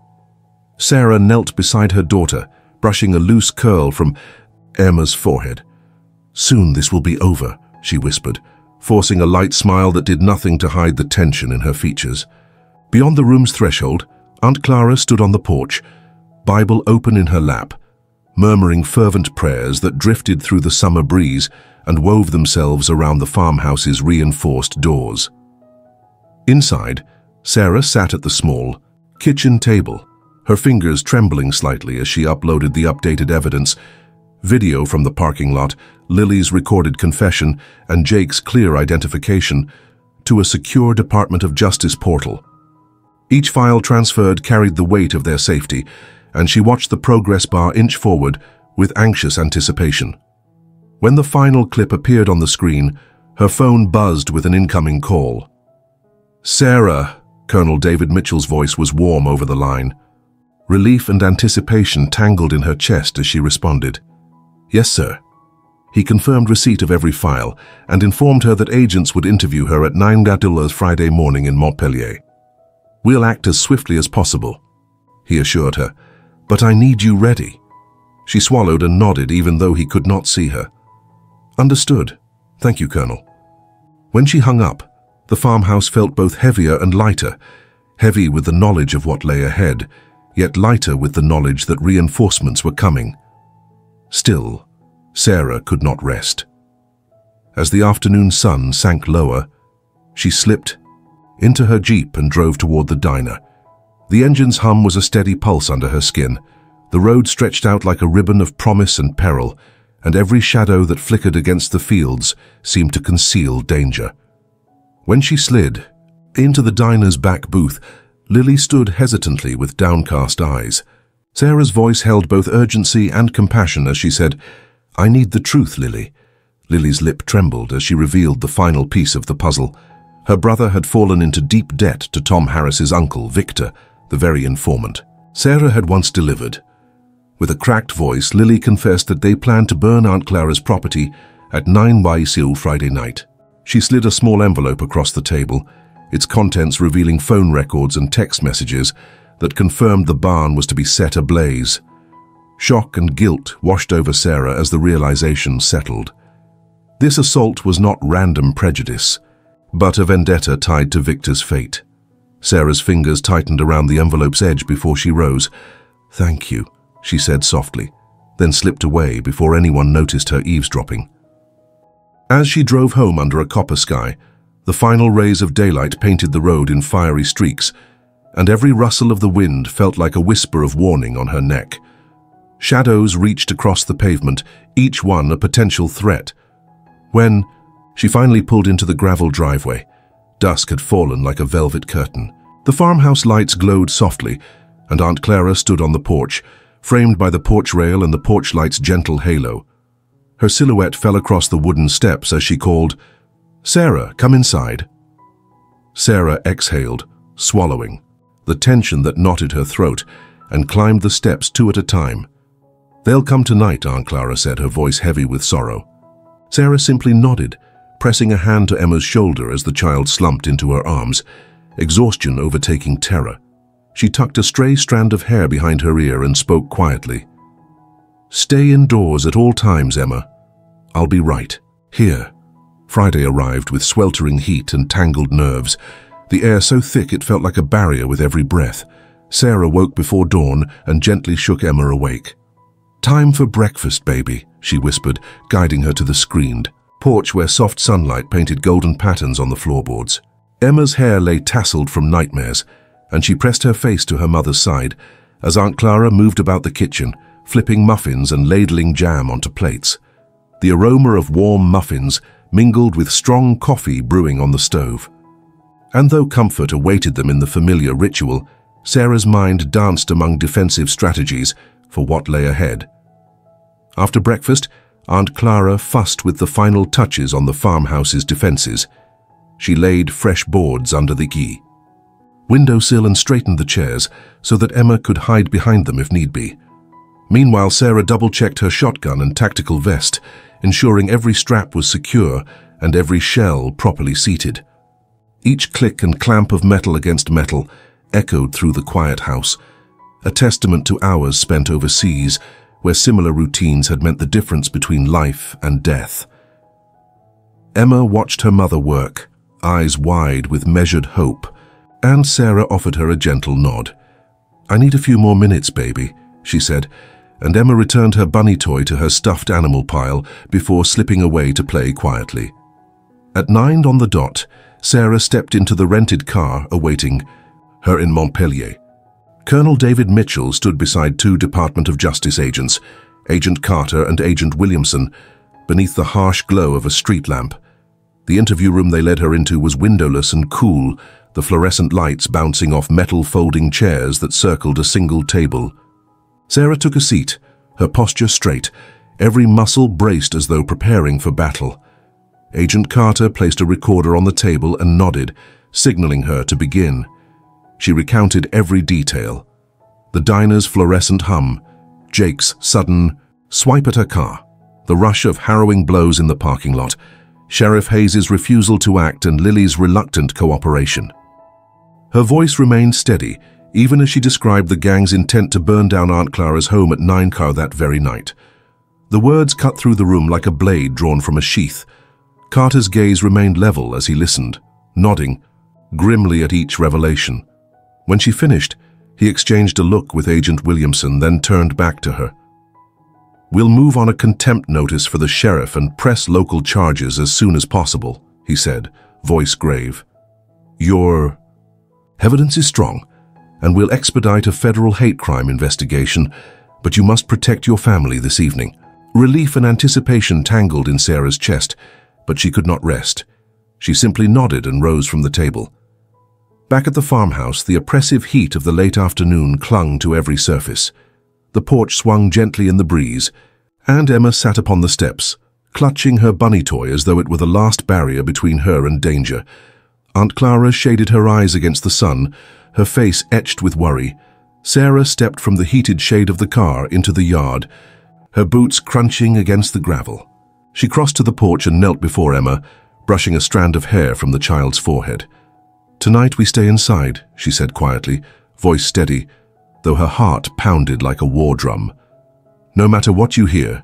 Sarah knelt beside her daughter, brushing a loose curl from Emma's forehead. "Soon this will be over," she whispered, forcing a light smile that did nothing to hide the tension in her features. Beyond the room's threshold, Aunt Clara stood on the porch, Bible open in her lap, murmuring fervent prayers that drifted through the summer breeze and wove themselves around the farmhouse's reinforced doors. Inside, Sarah sat at the small kitchen table, her fingers trembling slightly as she uploaded the updated evidence: video from the parking lot, Lily's recorded confession, and Jake's clear identification, to a secure Department of Justice portal. Each file transferred carried the weight of their safety, and she watched the progress bar inch forward with anxious anticipation. When the final clip appeared on the screen, her phone buzzed with an incoming call. "Sarah," Colonel David Mitchell's voice was warm over the line. Relief and anticipation tangled in her chest as she responded. "Yes, sir." He confirmed receipt of every file and informed her that agents would interview her at 9 Friday morning in Montpellier. "We'll act as swiftly as possible," he assured her. "But I need you ready." She swallowed and nodded even though he could not see her. "Understood. Thank you, Colonel." When she hung up, the farmhouse felt both heavier and lighter, heavy with the knowledge of what lay ahead, yet lighter with the knowledge that reinforcements were coming. Still, Sarah could not rest. As the afternoon sun sank lower, she slipped into her jeep and drove toward the diner. The engine's hum was a steady pulse under her skin. The road stretched out like a ribbon of promise and peril, and every shadow that flickered against the fields seemed to conceal danger. When she slid into the diner's back booth, Lily stood hesitantly with downcast eyes. Sarah's voice held both urgency and compassion as she said, "I need the truth, Lily." Lily's lip trembled as she revealed the final piece of the puzzle. Her brother had fallen into deep debt to Tom Harris's uncle, Victor, the very informant. Sarah had once delivered. With a cracked voice, Lily confessed that they planned to burn Aunt Clara's property at 9 Waisil Friday night. She slid a small envelope across the table, its contents revealing phone records and text messages that confirmed the barn was to be set ablaze. Shock and guilt washed over Sarah as the realization settled. This assault was not random prejudice, but a vendetta tied to Victor's fate. Sarah's fingers tightened around the envelope's edge before she rose. "Thank you," she said softly, then slipped away before anyone noticed her eavesdropping. As she drove home under a copper sky, the final rays of daylight painted the road in fiery streaks, and every rustle of the wind felt like a whisper of warning on her neck. Shadows reached across the pavement, each one a potential threat. When she finally pulled into the gravel driveway, dusk had fallen like a velvet curtain. The farmhouse lights glowed softly, and Aunt Clara stood on the porch, framed by the porch rail and the porch light's gentle halo. Her silhouette fell across the wooden steps as she called, "Sarah, come inside." Sarah exhaled, swallowing, the tension that knotted her throat, and climbed the steps 2 at a time. "They'll come tonight," Aunt Clara said, her voice heavy with sorrow. Sarah simply nodded, pressing a hand to Emma's shoulder as the child slumped into her arms, exhaustion overtaking terror. She tucked a stray strand of hair behind her ear and spoke quietly. "Stay indoors at all times, Emma. I'll be right here." Friday arrived with sweltering heat and tangled nerves, the air so thick it felt like a barrier with every breath. Sarah woke before dawn and gently shook Emma awake. "Time for breakfast, baby," she whispered, guiding her to the screened porch where soft sunlight painted golden patterns on the floorboards. Emma's hair lay tasseled from nightmares, and she pressed her face to her mother's side as Aunt Clara moved about the kitchen, flipping muffins and ladling jam onto plates. The aroma of warm muffins mingled with strong coffee brewing on the stove. And though comfort awaited them in the familiar ritual, Sarah's mind danced among defensive strategies for what lay ahead. After breakfast, Aunt Clara fussed with the final touches on the farmhouse's defenses. She laid fresh boards under the quay, windowsill and straightened the chairs so that Emma could hide behind them if need be. Meanwhile, Sarah double-checked her shotgun and tactical vest, ensuring every strap was secure and every shell properly seated. Each click and clamp of metal against metal echoed through the quiet house, a testament to hours spent overseas, where similar routines had meant the difference between life and death. Emma watched her mother work, eyes wide with measured hope, and Sarah offered her a gentle nod. "I need a few more minutes, baby," she said, and Emma returned her bunny toy to her stuffed animal pile before slipping away to play quietly. At 9 on the dot, Sarah stepped into the rented car awaiting her in Montpellier. Colonel David Mitchell stood beside 2 Department of Justice agents, Agent Carter and Agent Williamson, beneath the harsh glow of a street lamp. The interview room they led her into was windowless and cool, the fluorescent lights bouncing off metal folding chairs that circled a single table. Sarah took a seat, her posture straight, every muscle braced as though preparing for battle. Agent Carter placed a recorder on the table and nodded, signaling her to begin. She recounted every detail. The diner's fluorescent hum, Jake's sudden swipe at her car, the rush of harrowing blows in the parking lot, Sheriff Hayes' refusal to act and Lily's reluctant cooperation. Her voice remained steady, even as she described the gang's intent to burn down Aunt Clara's home at 9 that very night. The words cut through the room like a blade drawn from a sheath. Carter's gaze remained level as he listened, nodding grimly at each revelation. When she finished, He exchanged a look with Agent Williamson, then turned back to her. "We'll move on a contempt notice for the sheriff and press local charges as soon as possible," he said, voice grave. "Your evidence is strong, and we'll expedite a federal hate crime investigation, but you must protect your family this evening." Relief and anticipation tangled in Sarah's chest, but she could not rest. She simply nodded and rose from the table. Back at the farmhouse, the oppressive heat of the late afternoon clung to every surface. The porch swung gently in the breeze, and Emma sat upon the steps, clutching her bunny toy as though it were the last barrier between her and danger. Aunt Clara shaded her eyes against the sun, her face etched with worry. Sarah stepped from the heated shade of the car into the yard, her boots crunching against the gravel. She crossed to the porch and knelt before Emma, brushing a strand of hair from the child's forehead. "Tonight we stay inside," she said quietly, voice steady, though her heart pounded like a war drum. "No matter what you hear,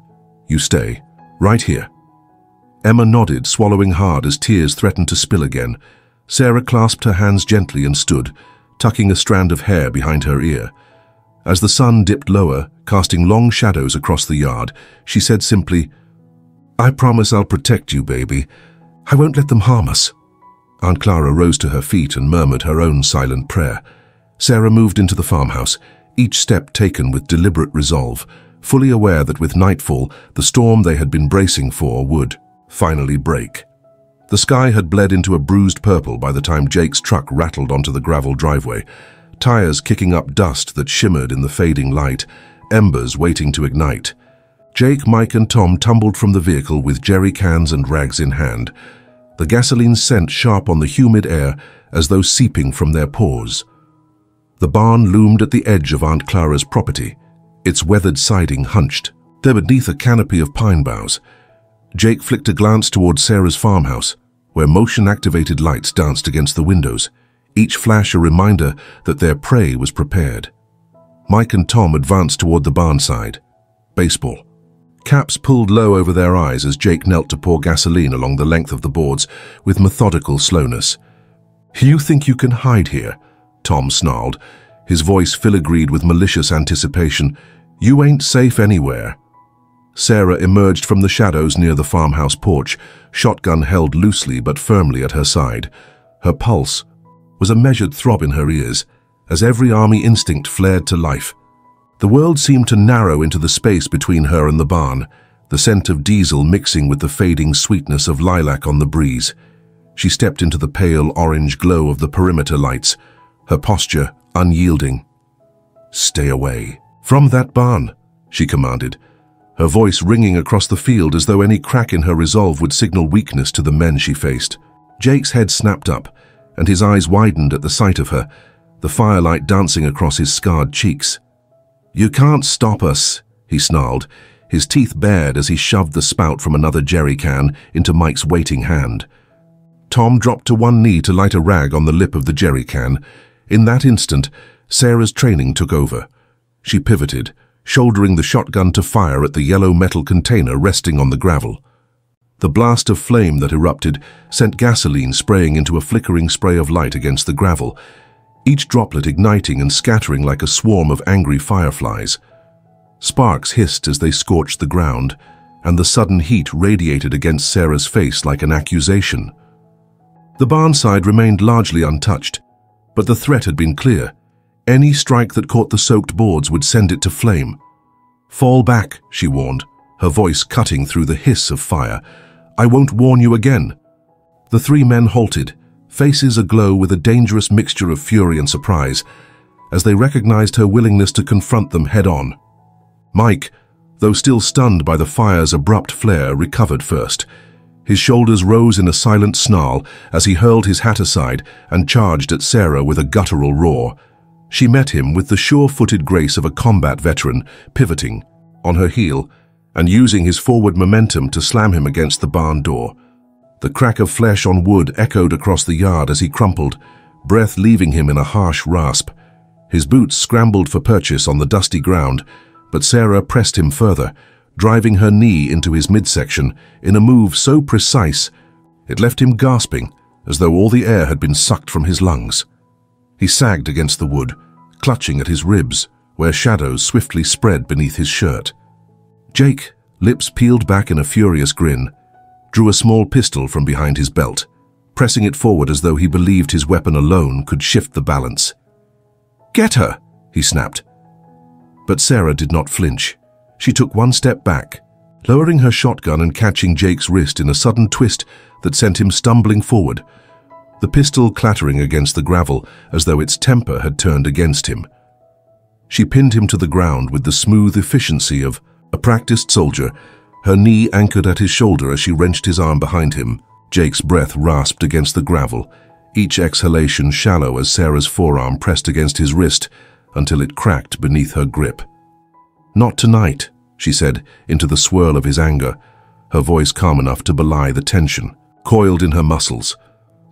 you stay, right here." Emma nodded, swallowing hard as tears threatened to spill again. Sarah clasped her hands gently and stood, tucking a strand of hair behind her ear. As the sun dipped lower, casting long shadows across the yard, she said simply, "I promise I'll protect you, baby. I won't let them harm us." Aunt Clara rose to her feet and murmured her own silent prayer. Sarah moved into the farmhouse, each step taken with deliberate resolve, fully aware that with nightfall, the storm they had been bracing for would finally break. The sky had bled into a bruised purple by the time Jake's truck rattled onto the gravel driveway, tires kicking up dust that shimmered in the fading light, embers waiting to ignite. Jake, Mike, and Tom tumbled from the vehicle with jerry cans and rags in hand, the gasoline scent sharp on the humid air as though seeping from their pores. The barn loomed at the edge of Aunt Clara's property, its weathered siding hunched. There beneath a canopy of pine boughs. Jake flicked a glance towards Sarah's farmhouse, where motion-activated lights danced against the windows, each flash a reminder that their prey was prepared. Mike and Tom advanced toward the barn side. Baseball. Caps pulled low over their eyes as Jake knelt to pour gasoline along the length of the boards with methodical slowness. "You think you can hide here?" Tom snarled, his voice filigreed with malicious anticipation. "You ain't safe anywhere." Sarah emerged from the shadows near the farmhouse porch, shotgun held loosely but firmly at her side. Her pulse was a measured throb in her ears as every army instinct flared to life. The world seemed to narrow into the space between her and the barn, the scent of diesel mixing with the fading sweetness of lilac on the breeze. She stepped into the pale orange glow of the perimeter lights, her posture unyielding. "Stay away from that barn," she commanded, her voice ringing across the field as though any crack in her resolve would signal weakness to the men she faced. Jake's head snapped up, and his eyes widened at the sight of her, the firelight dancing across his scarred cheeks. "You can't stop us," he snarled, his teeth bared as he shoved the spout from another jerry can into Mike's waiting hand. Tom dropped to one knee to light a rag on the lip of the jerry can. In that instant, Sarah's training took over. She pivoted, shouldering the shotgun to fire at the yellow metal container resting on the gravel. The blast of flame that erupted sent gasoline spraying into a flickering spray of light against the gravel, each droplet igniting and scattering like a swarm of angry fireflies. Sparks hissed as they scorched the ground, and the sudden heat radiated against Sarah's face like an accusation. The barn side remained largely untouched, but the threat had been clear. Any strike that caught the soaked boards would send it to flame. "Fall back," she warned, her voice cutting through the hiss of fire. "I won't warn you again." The three men halted, faces aglow with a dangerous mixture of fury and surprise, as they recognized her willingness to confront them head-on. Mike, though still stunned by the fire's abrupt flare, recovered first. His shoulders rose in a silent snarl as he hurled his hat aside and charged at Sarah with a guttural roar. She met him with the sure-footed grace of a combat veteran, pivoting, on her heel, and using his forward momentum to slam him against the barn door. The crack of flesh on wood echoed across the yard as he crumpled, breath leaving him in a harsh rasp. His boots scrambled for purchase on the dusty ground, but Sarah pressed him further, driving her knee into his midsection in a move so precise it left him gasping as though all the air had been sucked from his lungs. He sagged against the wood, clutching at his ribs, where shadows swiftly spread beneath his shirt. Jake, lips peeled back in a furious grin, drew a small pistol from behind his belt, pressing it forward as though he believed his weapon alone could shift the balance. "Get her!" he snapped. But Sarah did not flinch. She took one step back, lowering her shotgun and catching Jake's wrist in a sudden twist that sent him stumbling forward, the pistol clattering against the gravel as though its temper had turned against him. She pinned him to the ground with the smooth efficiency of a practiced soldier, her knee anchored at his shoulder as she wrenched his arm behind him. Jake's breath rasped against the gravel, each exhalation shallow as Sarah's forearm pressed against his wrist until it cracked beneath her grip. "Not tonight," she said, into the swirl of his anger, her voice calm enough to belie the tension, coiled in her muscles.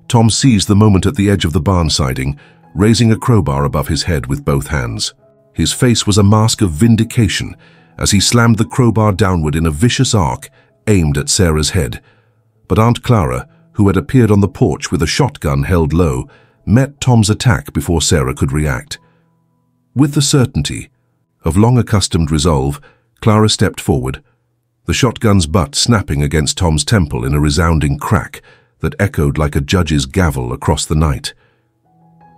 Tom seized the moment at the edge of the barn siding, raising a crowbar above his head with both hands. His face was a mask of vindication as he slammed the crowbar downward in a vicious arc aimed at Sarah's head. But Aunt Clara, who had appeared on the porch with a shotgun held low, met Tom's attack before Sarah could react. With the certainty of long-accustomed resolve, Clara stepped forward, the shotgun's butt snapping against Tom's temple in a resounding crack that echoed like a judge's gavel across the night.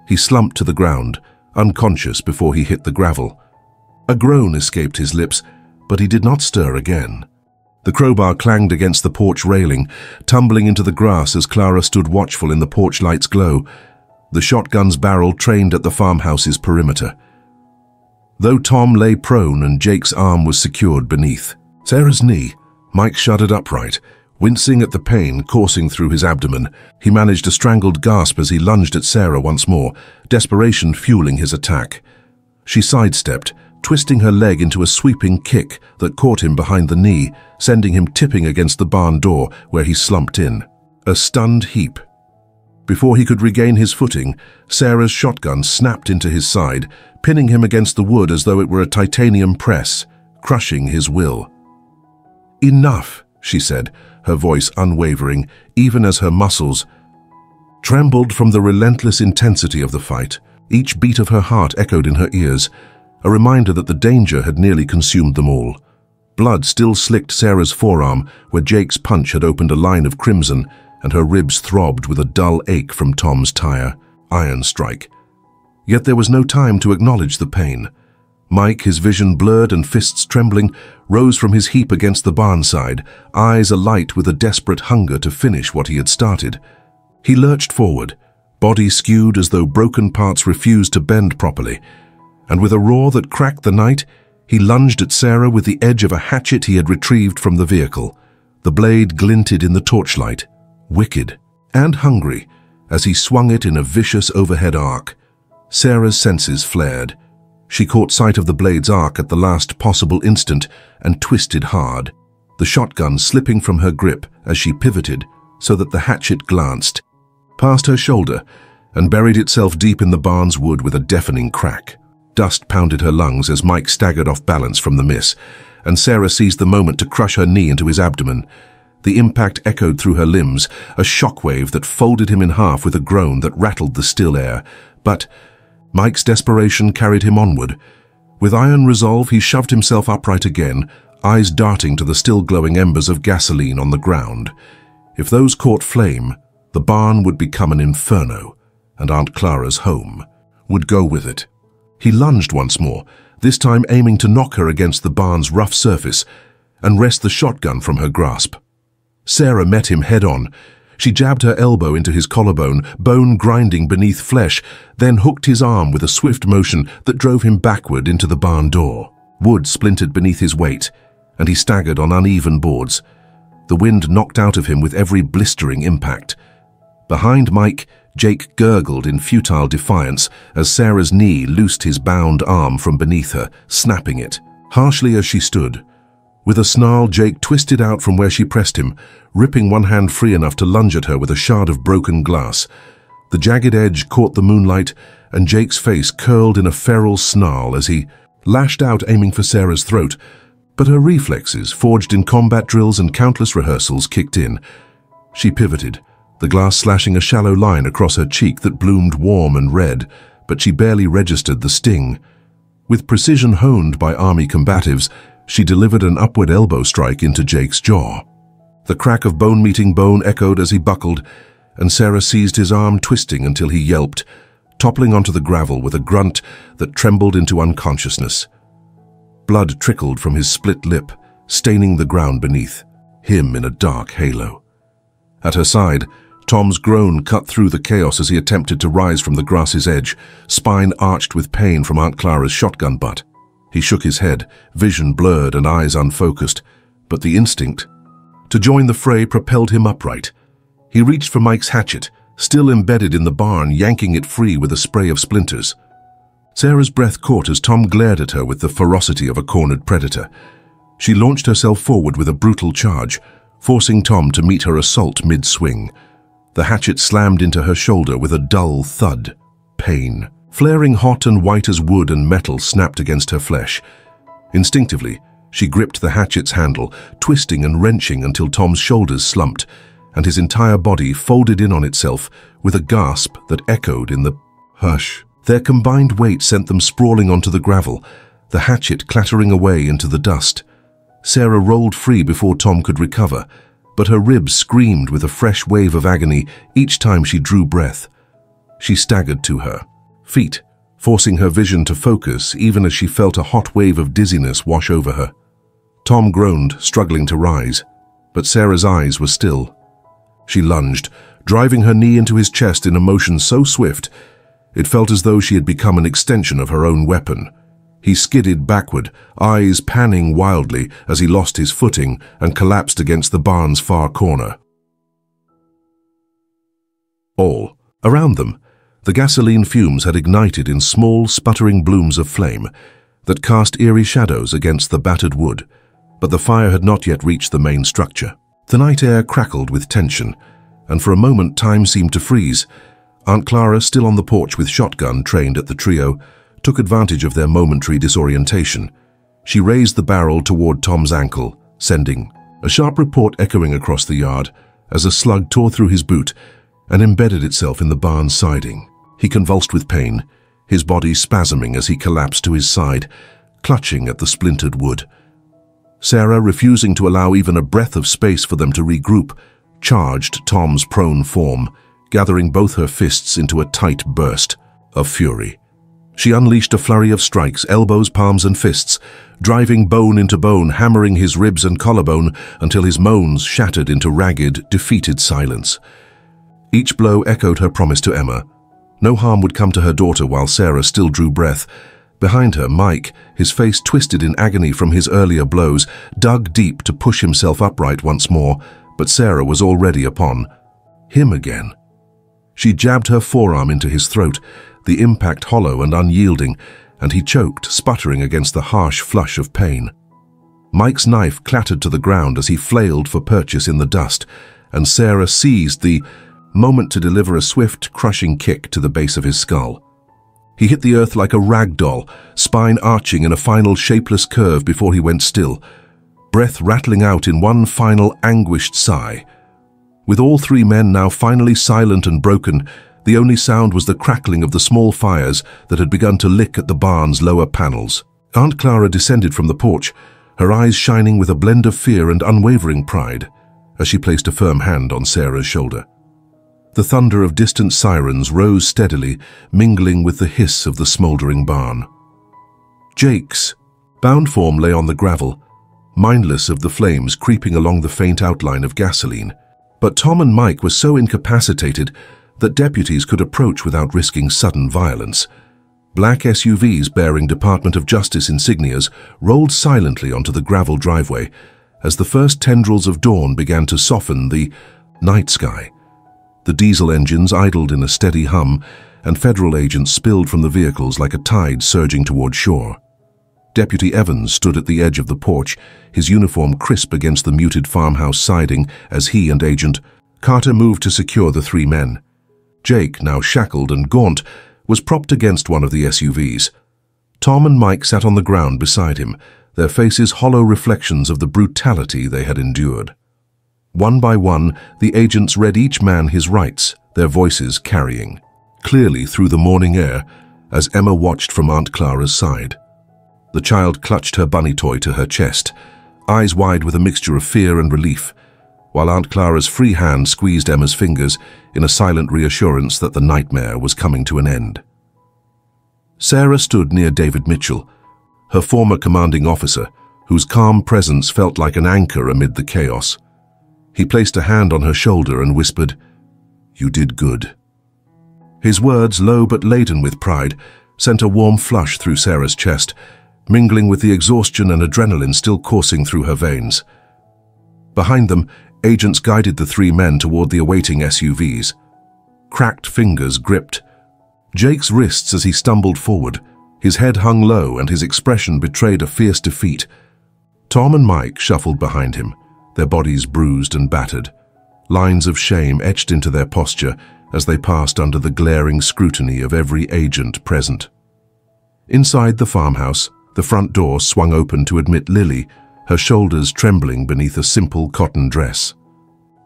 He slumped to the ground, unconscious before he hit the gravel. A groan escaped his lips, but he did not stir again. The crowbar clanged against the porch railing, tumbling into the grass as Clara stood watchful in the porch light's glow, the shotgun's barrel trained at the farmhouse's perimeter. Though Tom lay prone and Jake's arm was secured beneath Sarah's knee, Mike shuddered upright, wincing at the pain coursing through his abdomen. He managed a strangled gasp as he lunged at Sarah once more, desperation fueling his attack. She sidestepped, twisting her leg into a sweeping kick that caught him behind the knee, sending him tipping against the barn door where he slumped in, a stunned heap. Before he could regain his footing, Sarah's shotgun snapped into his side, pinning him against the wood as though it were a titanium press, crushing his will. "Enough," she said, her voice unwavering, even as her muscles trembled from the relentless intensity of the fight. Each beat of her heart echoed in her ears, a reminder that the danger had nearly consumed them all. Blood still slicked Sarah's forearm, where Jake's punch had opened a line of crimson, and her ribs throbbed with a dull ache from Tom's iron strike. Yet there was no time to acknowledge the pain. Mike, his vision blurred and fists trembling, rose from his heap against the barn side, eyes alight with a desperate hunger to finish what he had started. He lurched forward, body skewed as though broken parts refused to bend properly, and with a roar that cracked the night, he lunged at Sarah with the edge of a hatchet he had retrieved from the vehicle. The blade glinted in the torchlight, wicked and hungry, as he swung it in a vicious overhead arc. Sarah's senses flared. She caught sight of the blade's arc at the last possible instant and twisted hard, the shotgun slipping from her grip as she pivoted so that the hatchet glanced past her shoulder and buried itself deep in the barn's wood with a deafening crack. Dust pounded her lungs as Mike staggered off balance from the miss, and Sarah seized the moment to crush her knee into his abdomen. The impact echoed through her limbs, a shockwave that folded him in half with a groan that rattled the still air. But Mike's desperation carried him onward. With iron resolve, he shoved himself upright again, eyes darting to the still glowing embers of gasoline on the ground. If those caught flame, the barn would become an inferno, and Aunt Clara's home would go with it. He lunged once more, this time aiming to knock her against the barn's rough surface and wrest the shotgun from her grasp. Sarah met him head-on. She jabbed her elbow into his collarbone, bone grinding beneath flesh, then hooked his arm with a swift motion that drove him backward into the barn door. Wood splintered beneath his weight, and he staggered on uneven boards. The wind knocked out of him with every blistering impact. Behind Mike, Jake gurgled in futile defiance as Sarah's knee loosed his bound arm from beneath her, snapping it, harshly as she stood. With a snarl, Jake twisted out from where she pressed him, ripping one hand free enough to lunge at her with a shard of broken glass. The jagged edge caught the moonlight, and Jake's face curled in a feral snarl as he lashed out, aiming for Sarah's throat. But her reflexes, forged in combat drills and countless rehearsals, kicked in. She pivoted, the glass slashing a shallow line across her cheek that bloomed warm and red but she barely registered the sting. With precision honed by army combatives, she delivered an upward elbow strike into Jake's jaw. The crack of bone meeting bone echoed as he buckled, and Sarah seized his arm, twisting until he yelped, toppling onto the gravel with a grunt that trembled into unconsciousness. Blood trickled from his split lip, staining the ground beneath, him in a dark halo. At her side, Tom's groan cut through the chaos as he attempted to rise from the grass's edge, spine arched with pain from Aunt Clara's shotgun butt. He shook his head, vision blurred and eyes unfocused, but the instinct to join the fray propelled him upright. He reached for Mike's hatchet, still embedded in the barn, yanking it free with a spray of splinters. Sarah's breath caught as Tom glared at her with the ferocity of a cornered predator. She launched herself forward with a brutal charge, forcing Tom to meet her assault mid-swing. The hatchet slammed into her shoulder with a dull thud. Pain, flaring hot and white as wood and metal, snapped against her flesh. Instinctively, she gripped the hatchet's handle, twisting and wrenching until Tom's shoulders slumped, and his entire body folded in on itself with a gasp that echoed in the hush. Their combined weight sent them sprawling onto the gravel, the hatchet clattering away into the dust. Sarah rolled free before Tom could recover, but her ribs screamed with a fresh wave of agony each time she drew breath. She staggered to her feet, forcing her vision to focus even as she felt a hot wave of dizziness wash over her. Tom groaned, struggling to rise, but Sarah's eyes were still. She lunged, driving her knee into his chest in a motion so swift, it felt as though she had become an extension of her own weapon. He skidded backward, eyes panning wildly as he lost his footing and collapsed against the barn's far corner. All around them, the gasoline fumes had ignited in small, sputtering blooms of flame that cast eerie shadows against the battered wood, but the fire had not yet reached the main structure. The night air crackled with tension, and for a moment time seemed to freeze. Aunt Clara, still on the porch with shotgun trained at the trio, took advantage of their momentary disorientation. She raised the barrel toward Tom's ankle, sending a sharp report echoing across the yard as a slug tore through his boot and embedded itself in the barn's siding. He convulsed with pain, his body spasming as he collapsed to his side, clutching at the splintered wood. Sarah, refusing to allow even a breath of space for them to regroup, charged Tom's prone form, gathering both her fists into a tight burst of fury. She unleashed a flurry of strikes, elbows, palms, and fists, driving bone into bone, hammering his ribs and collarbone until his moans shattered into ragged, defeated silence. Each blow echoed her promise to Emma. No harm would come to her daughter while Sarah still drew breath. Behind her, Mike, his face twisted in agony from his earlier blows, dug deep to push himself upright once more, but Sarah was already upon him again. She jabbed her forearm into his throat, the impact hollow and unyielding, and he choked, sputtering against the harsh flush of pain. Mike's knife clattered to the ground as he flailed for purchase in the dust, and Sarah seized the moment to deliver a swift, crushing kick to the base of his skull. He hit the earth like a rag doll, spine arching in a final shapeless curve before he went still, breath rattling out in one final anguished sigh. With all three men now finally silent and broken, the only sound was the crackling of the small fires that had begun to lick at the barn's lower panels. Aunt Clara descended from the porch, her eyes shining with a blend of fear and unwavering pride, as she placed a firm hand on Sarah's shoulder. The thunder of distant sirens rose steadily, mingling with the hiss of the smoldering barn. Jake's bound form lay on the gravel, mindless of the flames creeping along the faint outline of gasoline. But Tom and Mike were so incapacitated that deputies could approach without risking sudden violence. Black SUVs bearing Department of Justice insignias rolled silently onto the gravel driveway as the first tendrils of dawn began to soften the night sky. The diesel engines idled in a steady hum, and federal agents spilled from the vehicles like a tide surging toward shore. Deputy Evans stood at the edge of the porch, his uniform crisp against the muted farmhouse siding as he and Agent Carter moved to secure the three men. Jake, now shackled and gaunt, was propped against one of the SUVs. Tom and Mike sat on the ground beside him, their faces hollow reflections of the brutality they had endured. One by one, the agents read each man his rights, their voices carrying clearly through the morning air, as Emma watched from Aunt Clara's side. The child clutched her bunny toy to her chest, eyes wide with a mixture of fear and relief, while Aunt Clara's free hand squeezed Emma's fingers in a silent reassurance that the nightmare was coming to an end. Sarah stood near David Mitchell, her former commanding officer, whose calm presence felt like an anchor amid the chaos. He placed a hand on her shoulder and whispered, "You did good." His words, low but laden with pride, sent a warm flush through Sarah's chest, mingling with the exhaustion and adrenaline still coursing through her veins. Behind them, agents guided the three men toward the awaiting SUVs. Cracked fingers gripped Jake's wrists as he stumbled forward. His head hung low and his expression betrayed a fierce defeat. Tom and Mike shuffled behind him, their bodies bruised and battered, lines of shame etched into their posture as they passed under the glaring scrutiny of every agent present. Inside the farmhouse, the front door swung open to admit Lily, her shoulders trembling beneath a simple cotton dress.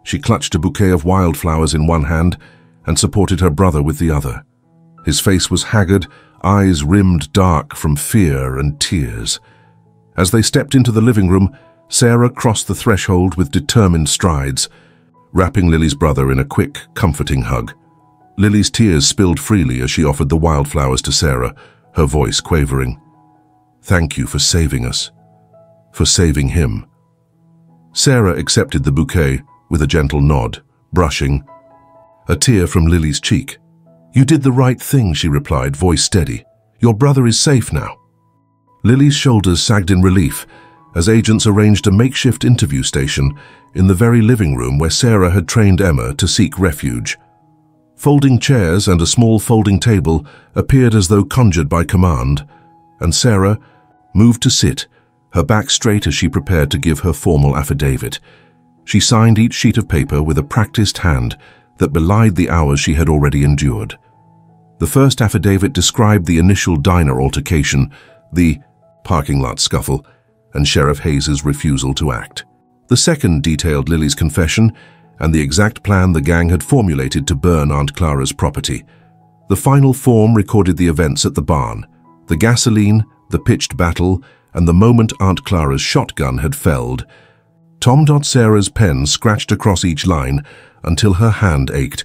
She clutched a bouquet of wildflowers in one hand and supported her brother with the other. His face was haggard, eyes rimmed dark from fear and tears. As they stepped into the living room, Sarah crossed the threshold with determined strides, wrapping Lily's brother in a quick, comforting hug. Lily's tears spilled freely as she offered the wildflowers to Sarah, her voice quavering. "Thank you for saving us. For saving him." Sarah accepted the bouquet with a gentle nod, brushing a tear from Lily's cheek. "You did the right thing," she replied, voice steady. "Your brother is safe now." Lily's shoulders sagged in relief as agents arranged a makeshift interview station in the very living room where Sarah had trained Emma to seek refuge. Folding chairs and a small folding table appeared as though conjured by command, and Sarah moved to sit, her back straight as she prepared to give her formal affidavit. She signed each sheet of paper with a practiced hand that belied the hours she had already endured. The first affidavit described the initial diner altercation, the parking lot scuffle, and Sheriff Hayes's refusal to act. The second detailed Lily's confession and the exact plan the gang had formulated to burn Aunt Clara's property. The final form recorded the events at the barn, the gasoline, the pitched battle, and the moment Aunt Clara's shotgun had felled. Tom. Sarah's pen scratched across each line until her hand ached,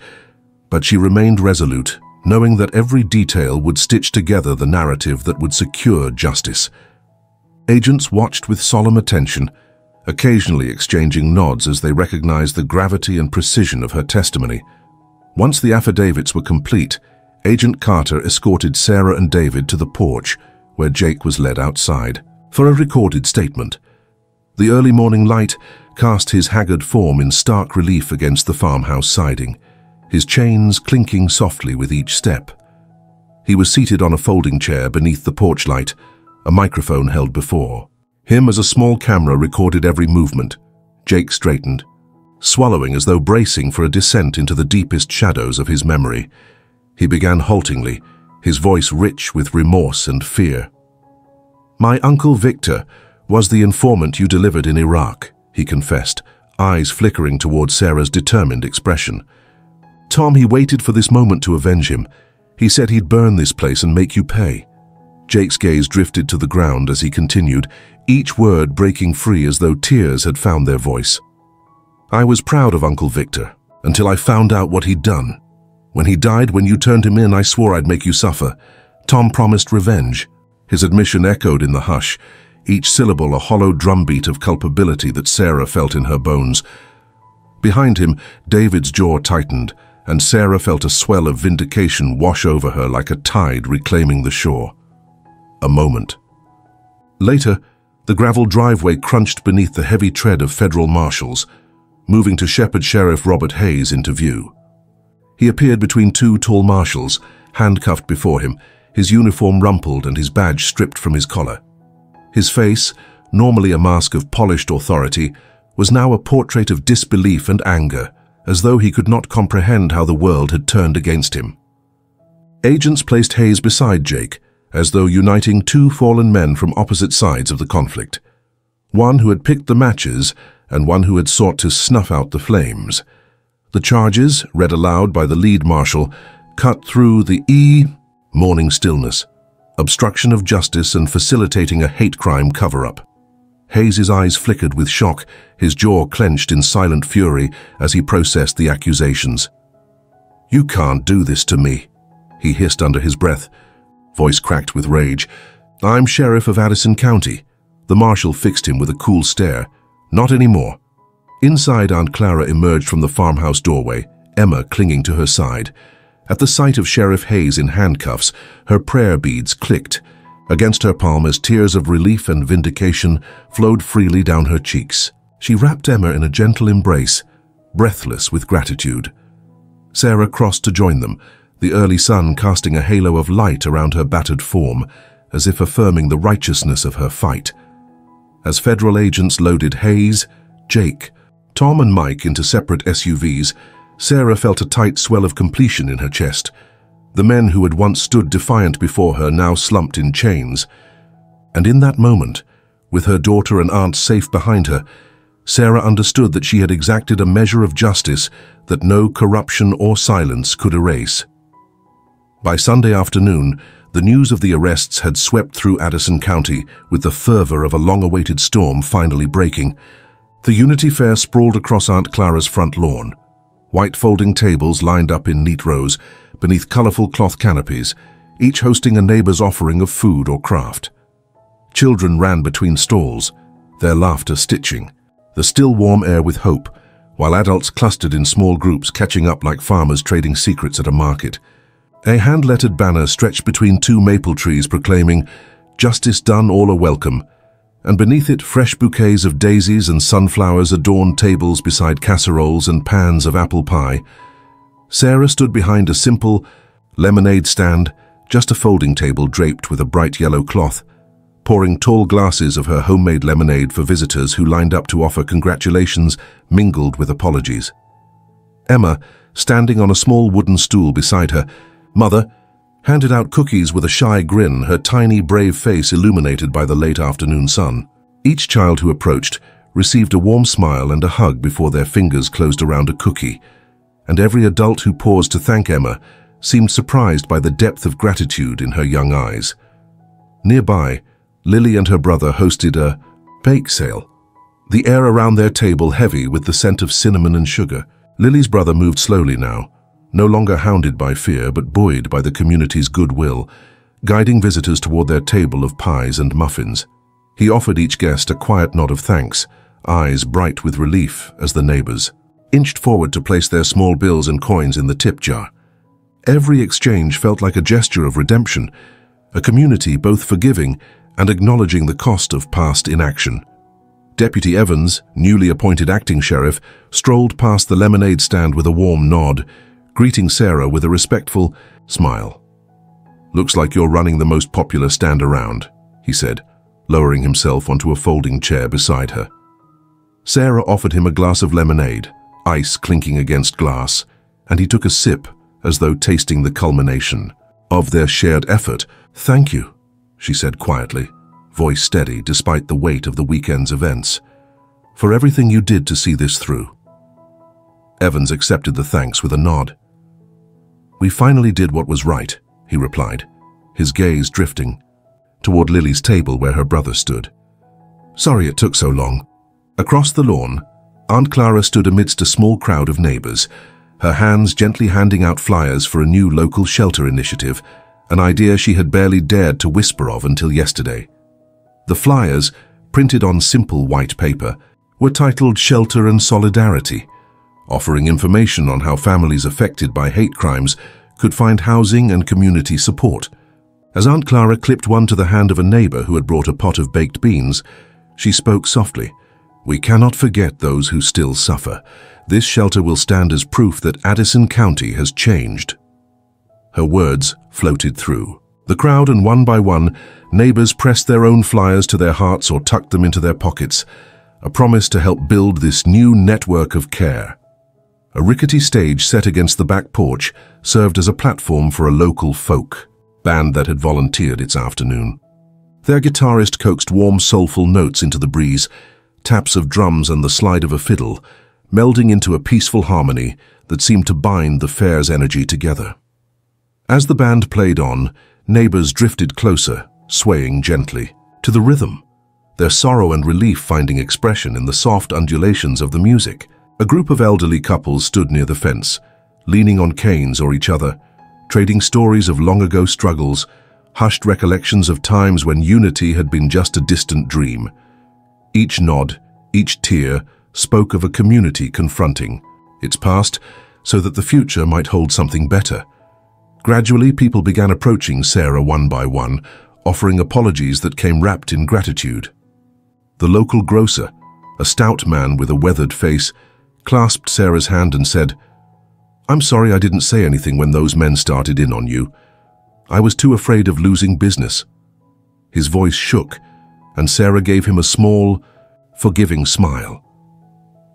but she remained resolute, knowing that every detail would stitch together the narrative that would secure justice. Agents watched with solemn attention, occasionally exchanging nods as they recognized the gravity and precision of her testimony. Once the affidavits were complete, Agent Carter escorted Sarah and David to the porch, where Jake was led outside for a recorded statement. The early morning light cast his haggard form in stark relief against the farmhouse siding, his chains clinking softly with each step. He was seated on a folding chair beneath the porch light, a microphone held before him as a small camera recorded every movement. Jake straightened, swallowing as though bracing for a descent into the deepest shadows of his memory. He began haltingly, his voice rich with remorse and fear. "My Uncle Victor was the informant you delivered in Iraq," he confessed, eyes flickering toward Sarah's determined expression. "Tom, he waited for this moment to avenge him. He said he'd burn this place and make you pay." Jake's gaze drifted to the ground as he continued, each word breaking free as though tears had found their voice. "I was proud of Uncle Victor, until I found out what he'd done. When he died, when you turned him in, I swore I'd make you suffer." Tom promised revenge. His admission echoed in the hush, each syllable a hollow drumbeat of culpability that Sarah felt in her bones. Behind him, David's jaw tightened, and Sarah felt a swell of vindication wash over her like a tide reclaiming the shore. A moment. Later, the gravel driveway crunched beneath the heavy tread of federal marshals, moving to shepherd Sheriff Robert Hayes into view. He appeared between two tall marshals, handcuffed before him, his uniform rumpled and his badge stripped from his collar. His face, normally a mask of polished authority, was now a portrait of disbelief and anger, as though he could not comprehend how the world had turned against him. Agents placed Hayes beside Jake, as though uniting two fallen men from opposite sides of the conflict, one who had picked the matches and one who had sought to snuff out the flames. The charges, read aloud by the lead marshal, cut through the Morning stillness, obstruction of justice and facilitating a hate crime cover-up. Hayes' eyes flickered with shock, his jaw clenched in silent fury as he processed the accusations. "You can't do this to me," he hissed under his breath, voice cracked with rage. "I'm Sheriff of Addison County." The marshal fixed him with a cool stare. "Not anymore." Inside, Aunt Clara emerged from the farmhouse doorway, Emma clinging to her side. At the sight of Sheriff Hayes in handcuffs, her prayer beads clicked. Against her palm, as tears of relief and vindication flowed freely down her cheeks. She wrapped Emma in a gentle embrace, breathless with gratitude. Sarah crossed to join them, the early sun casting a halo of light around her battered form, as if affirming the righteousness of her fight. As federal agents loaded Hayes, Jake, Tom and Mike into separate SUVs, Sarah felt a tight swell of completion in her chest. The men who had once stood defiant before her now slumped in chains. And in that moment, with her daughter and aunt safe behind her, Sarah understood that she had exacted a measure of justice that no corruption or silence could erase. By Sunday afternoon, the news of the arrests had swept through Addison County with the fervor of a long-awaited storm finally breaking. The Unity Fair sprawled across Aunt Clara's front lawn. White folding tables lined up in neat rows beneath colorful cloth canopies, each hosting a neighbor's offering of food or craft. Children ran between stalls, their laughter stitching, the still warm air with hope, while adults clustered in small groups catching up like farmers trading secrets at a market. A hand-lettered banner stretched between two maple trees proclaiming, "Justice done, all are welcome," and beneath it fresh bouquets of daisies and sunflowers adorned tables beside casseroles and pans of apple pie. Sarah stood behind a simple lemonade stand, just a folding table draped with a bright yellow cloth, pouring tall glasses of her homemade lemonade for visitors who lined up to offer congratulations mingled with apologies. Emma, standing on a small wooden stool beside her, mother, handed out cookies with a shy grin, her tiny, brave face illuminated by the late afternoon sun. Each child who approached received a warm smile and a hug before their fingers closed around a cookie, and every adult who paused to thank Emma seemed surprised by the depth of gratitude in her young eyes. Nearby, Lily and her brother hosted a bake sale, the air around their table heavy with the scent of cinnamon and sugar. Lily's brother moved slowly now, no longer hounded by fear but buoyed by the community's goodwill, guiding visitors toward their table of pies and muffins. He offered each guest a quiet nod of thanks, eyes bright with relief as the neighbors inched forward to place their small bills and coins in the tip jar. Every exchange felt like a gesture of redemption, a community both forgiving and acknowledging the cost of past inaction. Deputy Evans, newly appointed acting sheriff, strolled past the lemonade stand with a warm nod, greeting Sarah with a respectful smile. "Looks like you're running the most popular stand around," he said, lowering himself onto a folding chair beside her. Sarah offered him a glass of lemonade, ice clinking against glass, and he took a sip as though tasting the culmination of their shared effort. "Thank you," she said quietly, voice steady despite the weight of the weekend's events, "for everything you did to see this through." Evans accepted the thanks with a nod. "We finally did what was right," he replied, his gaze drifting toward Lily's table where her brother stood. "Sorry it took so long." Across the lawn, Aunt Clara stood amidst a small crowd of neighbors, her hands gently handing out flyers for a new local shelter initiative, an idea she had barely dared to whisper of until yesterday. The flyers, printed on simple white paper, were titled Shelter and Solidarity, offering information on how families affected by hate crimes could find housing and community support. As Aunt Clara clipped one to the hand of a neighbor who had brought a pot of baked beans, she spoke softly. "We cannot forget those who still suffer. This shelter will stand as proof that Addison County has changed." Her words floated through the crowd, and one by one, neighbors pressed their own flyers to their hearts or tucked them into their pockets, a promise to help build this new network of care. A rickety stage set against the back porch served as a platform for a local folk band that had volunteered its afternoon. Their guitarist coaxed warm, soulful notes into the breeze, taps of drums and the slide of a fiddle, melding into a peaceful harmony that seemed to bind the fair's energy together. As the band played on, neighbors drifted closer, swaying gently, to the rhythm, their sorrow and relief finding expression in the soft undulations of the music. A group of elderly couples stood near the fence, leaning on canes or each other, trading stories of long-ago struggles, hushed recollections of times when unity had been just a distant dream. Each nod, each tear, spoke of a community confronting its past so that the future might hold something better. Gradually, people began approaching Sarah one by one, offering apologies that came wrapped in gratitude. The local grocer, a stout man with a weathered face, clasped Sarah's hand and said, "I'm sorry I didn't say anything when those men started in on you. I was too afraid of losing business." His voice shook, and Sarah gave him a small, forgiving smile.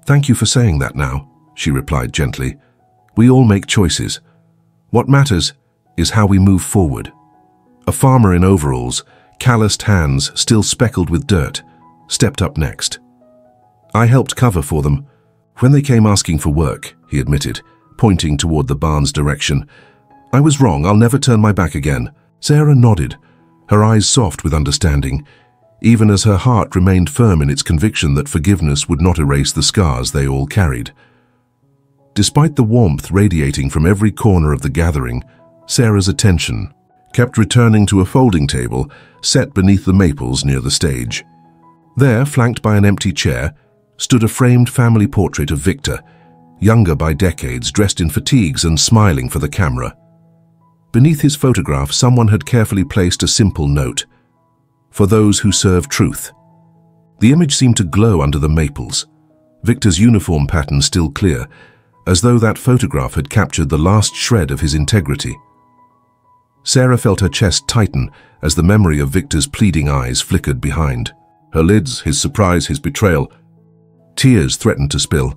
"Thank you for saying that now," she replied gently. "We all make choices. What matters is how we move forward." A farmer in overalls, calloused hands still speckled with dirt, stepped up next. "I helped cover for them when they came asking for work," he admitted, pointing toward the barn's direction. "I was wrong. I'll never turn my back again." Sarah nodded, her eyes soft with understanding, even as her heart remained firm in its conviction that forgiveness would not erase the scars they all carried. Despite the warmth radiating from every corner of the gathering, Sarah's attention kept returning to a folding table set beneath the maples near the stage. There, flanked by an empty chair, stood a framed family portrait of Victor, younger by decades, dressed in fatigues and smiling for the camera. Beneath his photograph, someone had carefully placed a simple note: "For those who serve truth." The image seemed to glow under the maples, Victor's uniform pattern still clear, as though that photograph had captured the last shred of his integrity. Sarah felt her chest tighten as the memory of Victor's pleading eyes flickered behind her lids, his surprise, his betrayal. Tears threatened to spill,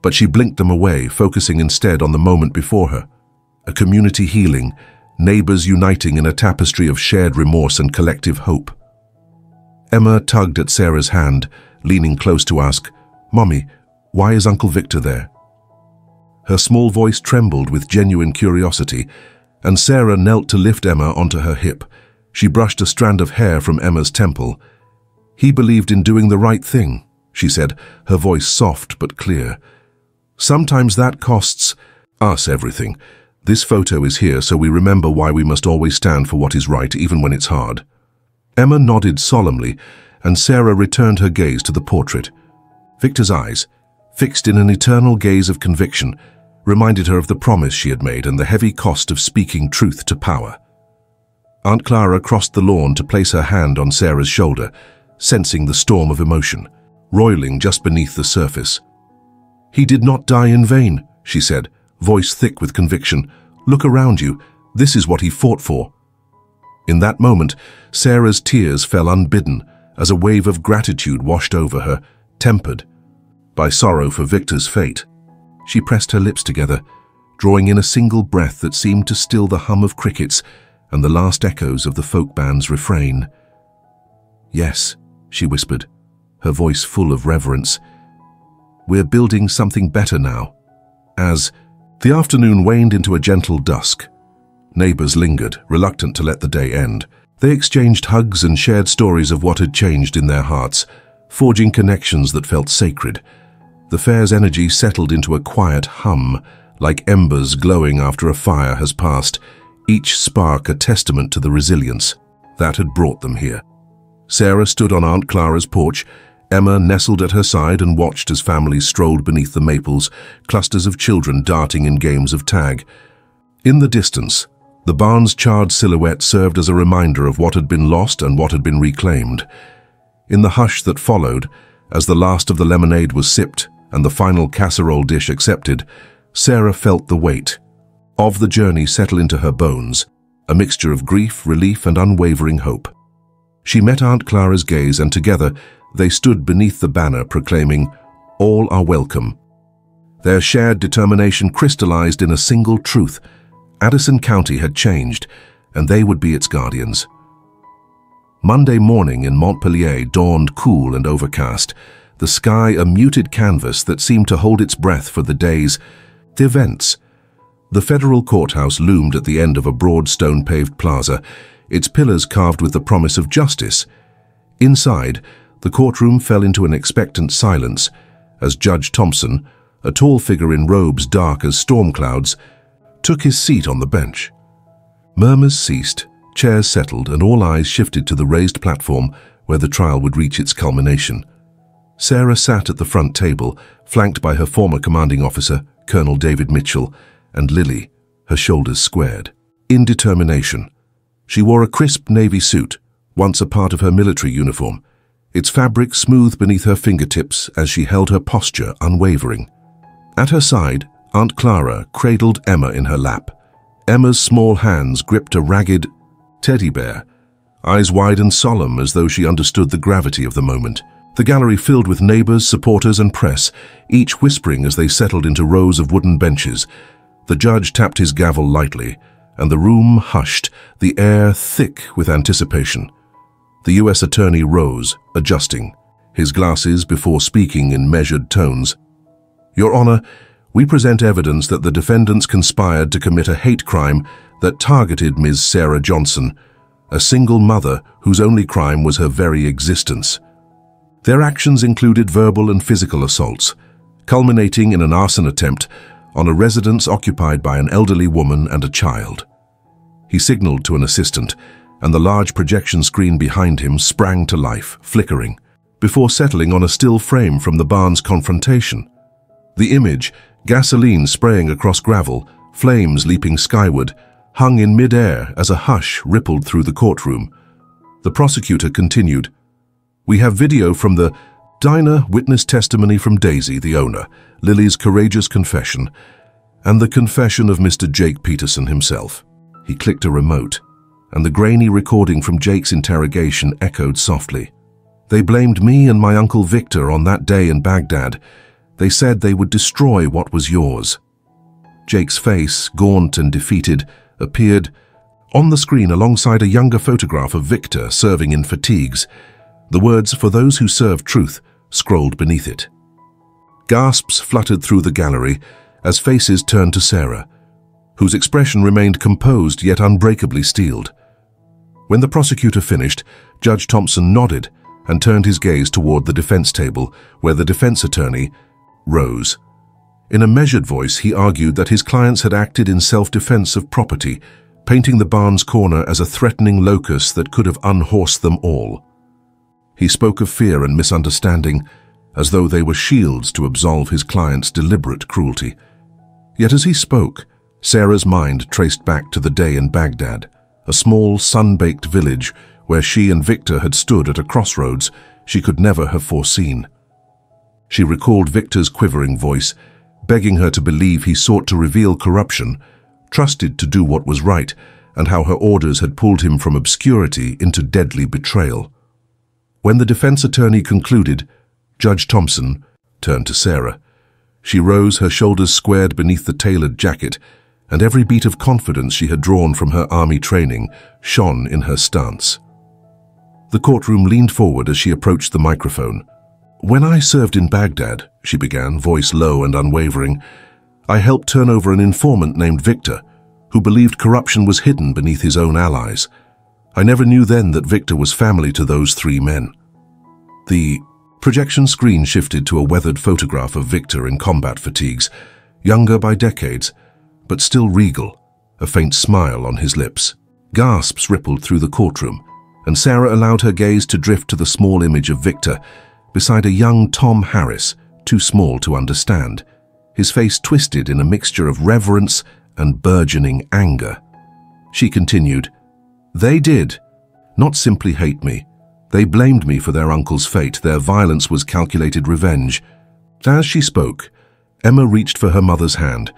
but she blinked them away, focusing instead on the moment before her. A community healing, neighbors uniting in a tapestry of shared remorse and collective hope. Emma tugged at Sarah's hand, leaning close to ask, "Mommy, why is Uncle Victor there?" Her small voice trembled with genuine curiosity, and Sarah knelt to lift Emma onto her hip. She brushed a strand of hair from Emma's temple. "He believed in doing the right thing," she said, her voice soft but clear. "Sometimes that costs us everything. This photo is here so we remember why we must always stand for what is right, even when it's hard." Emma nodded solemnly, and Sarah returned her gaze to the portrait. Victor's eyes, fixed in an eternal gaze of conviction, reminded her of the promise she had made and the heavy cost of speaking truth to power. Aunt Clara crossed the lawn to place her hand on Sarah's shoulder, sensing the storm of emotion, roiling just beneath the surface. "He did not die in vain," she said, voice thick with conviction. "Look around you. This is what he fought for." In that moment, Sarah's tears fell unbidden as a wave of gratitude washed over her, tempered by sorrow for Victor's fate. She pressed her lips together, drawing in a single breath that seemed to still the hum of crickets and the last echoes of the folk band's refrain. "Yes," she whispered, her voice full of reverence. "We're building something better now." As the afternoon waned into a gentle dusk, neighbors lingered, reluctant to let the day end. They exchanged hugs and shared stories of what had changed in their hearts, forging connections that felt sacred. The fair's energy settled into a quiet hum, like embers glowing after a fire has passed, each spark a testament to the resilience that had brought them here. Sarah stood on Aunt Clara's porch. Emma nestled at her side and watched as families strolled beneath the maples, clusters of children darting in games of tag. In the distance, the barn's charred silhouette served as a reminder of what had been lost and what had been reclaimed. In the hush that followed, as the last of the lemonade was sipped and the final casserole dish accepted, Sarah felt the weight of the journey settle into her bones, a mixture of grief, relief, and unwavering hope. She met Aunt Clara's gaze, and together they stood beneath the banner proclaiming, "All are welcome." Their shared determination crystallized in a single truth: Addison County had changed, and they would be its guardians. Monday morning in Montpelier dawned cool and overcast, the sky a muted canvas that seemed to hold its breath for the day's events. The federal courthouse loomed at the end of a broad stone-paved plaza, its pillars carved with the promise of justice. Inside, the courtroom fell into an expectant silence as Judge Thompson, a tall figure in robes dark as storm clouds, took his seat on the bench. Murmurs ceased, chairs settled, and all eyes shifted to the raised platform where the trial would reach its culmination. Sarah sat at the front table, flanked by her former commanding officer, Colonel David Mitchell, and Lily, her shoulders squared. In determination. She wore a crisp navy suit, once a part of her military uniform, its fabric smooth beneath her fingertips as she held her posture unwavering. At her side, Aunt Clara cradled Emma in her lap. Emma's small hands gripped a ragged teddy bear, eyes wide and solemn as though she understood the gravity of the moment. The gallery filled with neighbors, supporters, and press, each whispering as they settled into rows of wooden benches. The judge tapped his gavel lightly, and the room hushed, the air thick with anticipation. The U.S. attorney rose, adjusting, his glasses before speaking in measured tones. "Your Honor, we present evidence that the defendants conspired to commit a hate crime that targeted Ms. Sarah Johnson, a single mother whose only crime was her very existence. Their actions included verbal and physical assaults, culminating in an arson attempt on a residence occupied by an elderly woman and a child." He signaled to an assistant, and the large projection screen behind him sprang to life, flickering, before settling on a still frame from the barn's confrontation. The image, gasoline spraying across gravel, flames leaping skyward, hung in mid-air as a hush rippled through the courtroom. The prosecutor continued, "We have video from the diner, witness testimony from Daisy, the owner, Lily's courageous confession, and the confession of Mr. Jake Peterson himself." He clicked a remote, and the grainy recording from Jake's interrogation echoed softly. "They blamed me and my Uncle Victor on that day in Baghdad. They said they would destroy what was yours." Jake's face, gaunt and defeated, appeared on the screen alongside a younger photograph of Victor serving in fatigues. The words, "For those who serve truth," scrolled beneath it. Gasps fluttered through the gallery as faces turned to Sarah, whose expression remained composed yet unbreakably steeled. When the prosecutor finished, Judge Thompson nodded and turned his gaze toward the defense table, where the defense attorney rose. In a measured voice, he argued that his clients had acted in self-defense of property, painting the barn's corner as a threatening locus that could have unhorsed them all. He spoke of fear and misunderstanding, as though they were shields to absolve his client's deliberate cruelty. Yet as he spoke, Sarah's mind traced back to the day in Baghdad, a small, sun-baked village where she and Victor had stood at a crossroads she could never have foreseen. She recalled Victor's quivering voice, begging her to believe he sought to reveal corruption, trusted to do what was right, and how her orders had pulled him from obscurity into deadly betrayal. When the defense attorney concluded, Judge Thompson turned to Sarah. She rose, her shoulders squared beneath the tailored jacket, and every beat of confidence she had drawn from her army training shone in her stance. The courtroom leaned forward as she approached the microphone. "When I served in Baghdad," she began, voice low and unwavering, "I helped turn over an informant named Victor, who believed corruption was hidden beneath his own allies. I never knew then that Victor was family to those 3 men." The projection screen shifted to a weathered photograph of Victor in combat fatigues, younger by decades, but still regal, a faint smile on his lips. Gasps rippled through the courtroom, and Sarah allowed her gaze to drift to the small image of Victor, beside a young Tom Harris, too small to understand, his face twisted in a mixture of reverence and burgeoning anger. She continued, "They did not simply hate me. They blamed me for their uncle's fate. Their violence was calculated revenge." As she spoke, Emma reached for her mother's hand,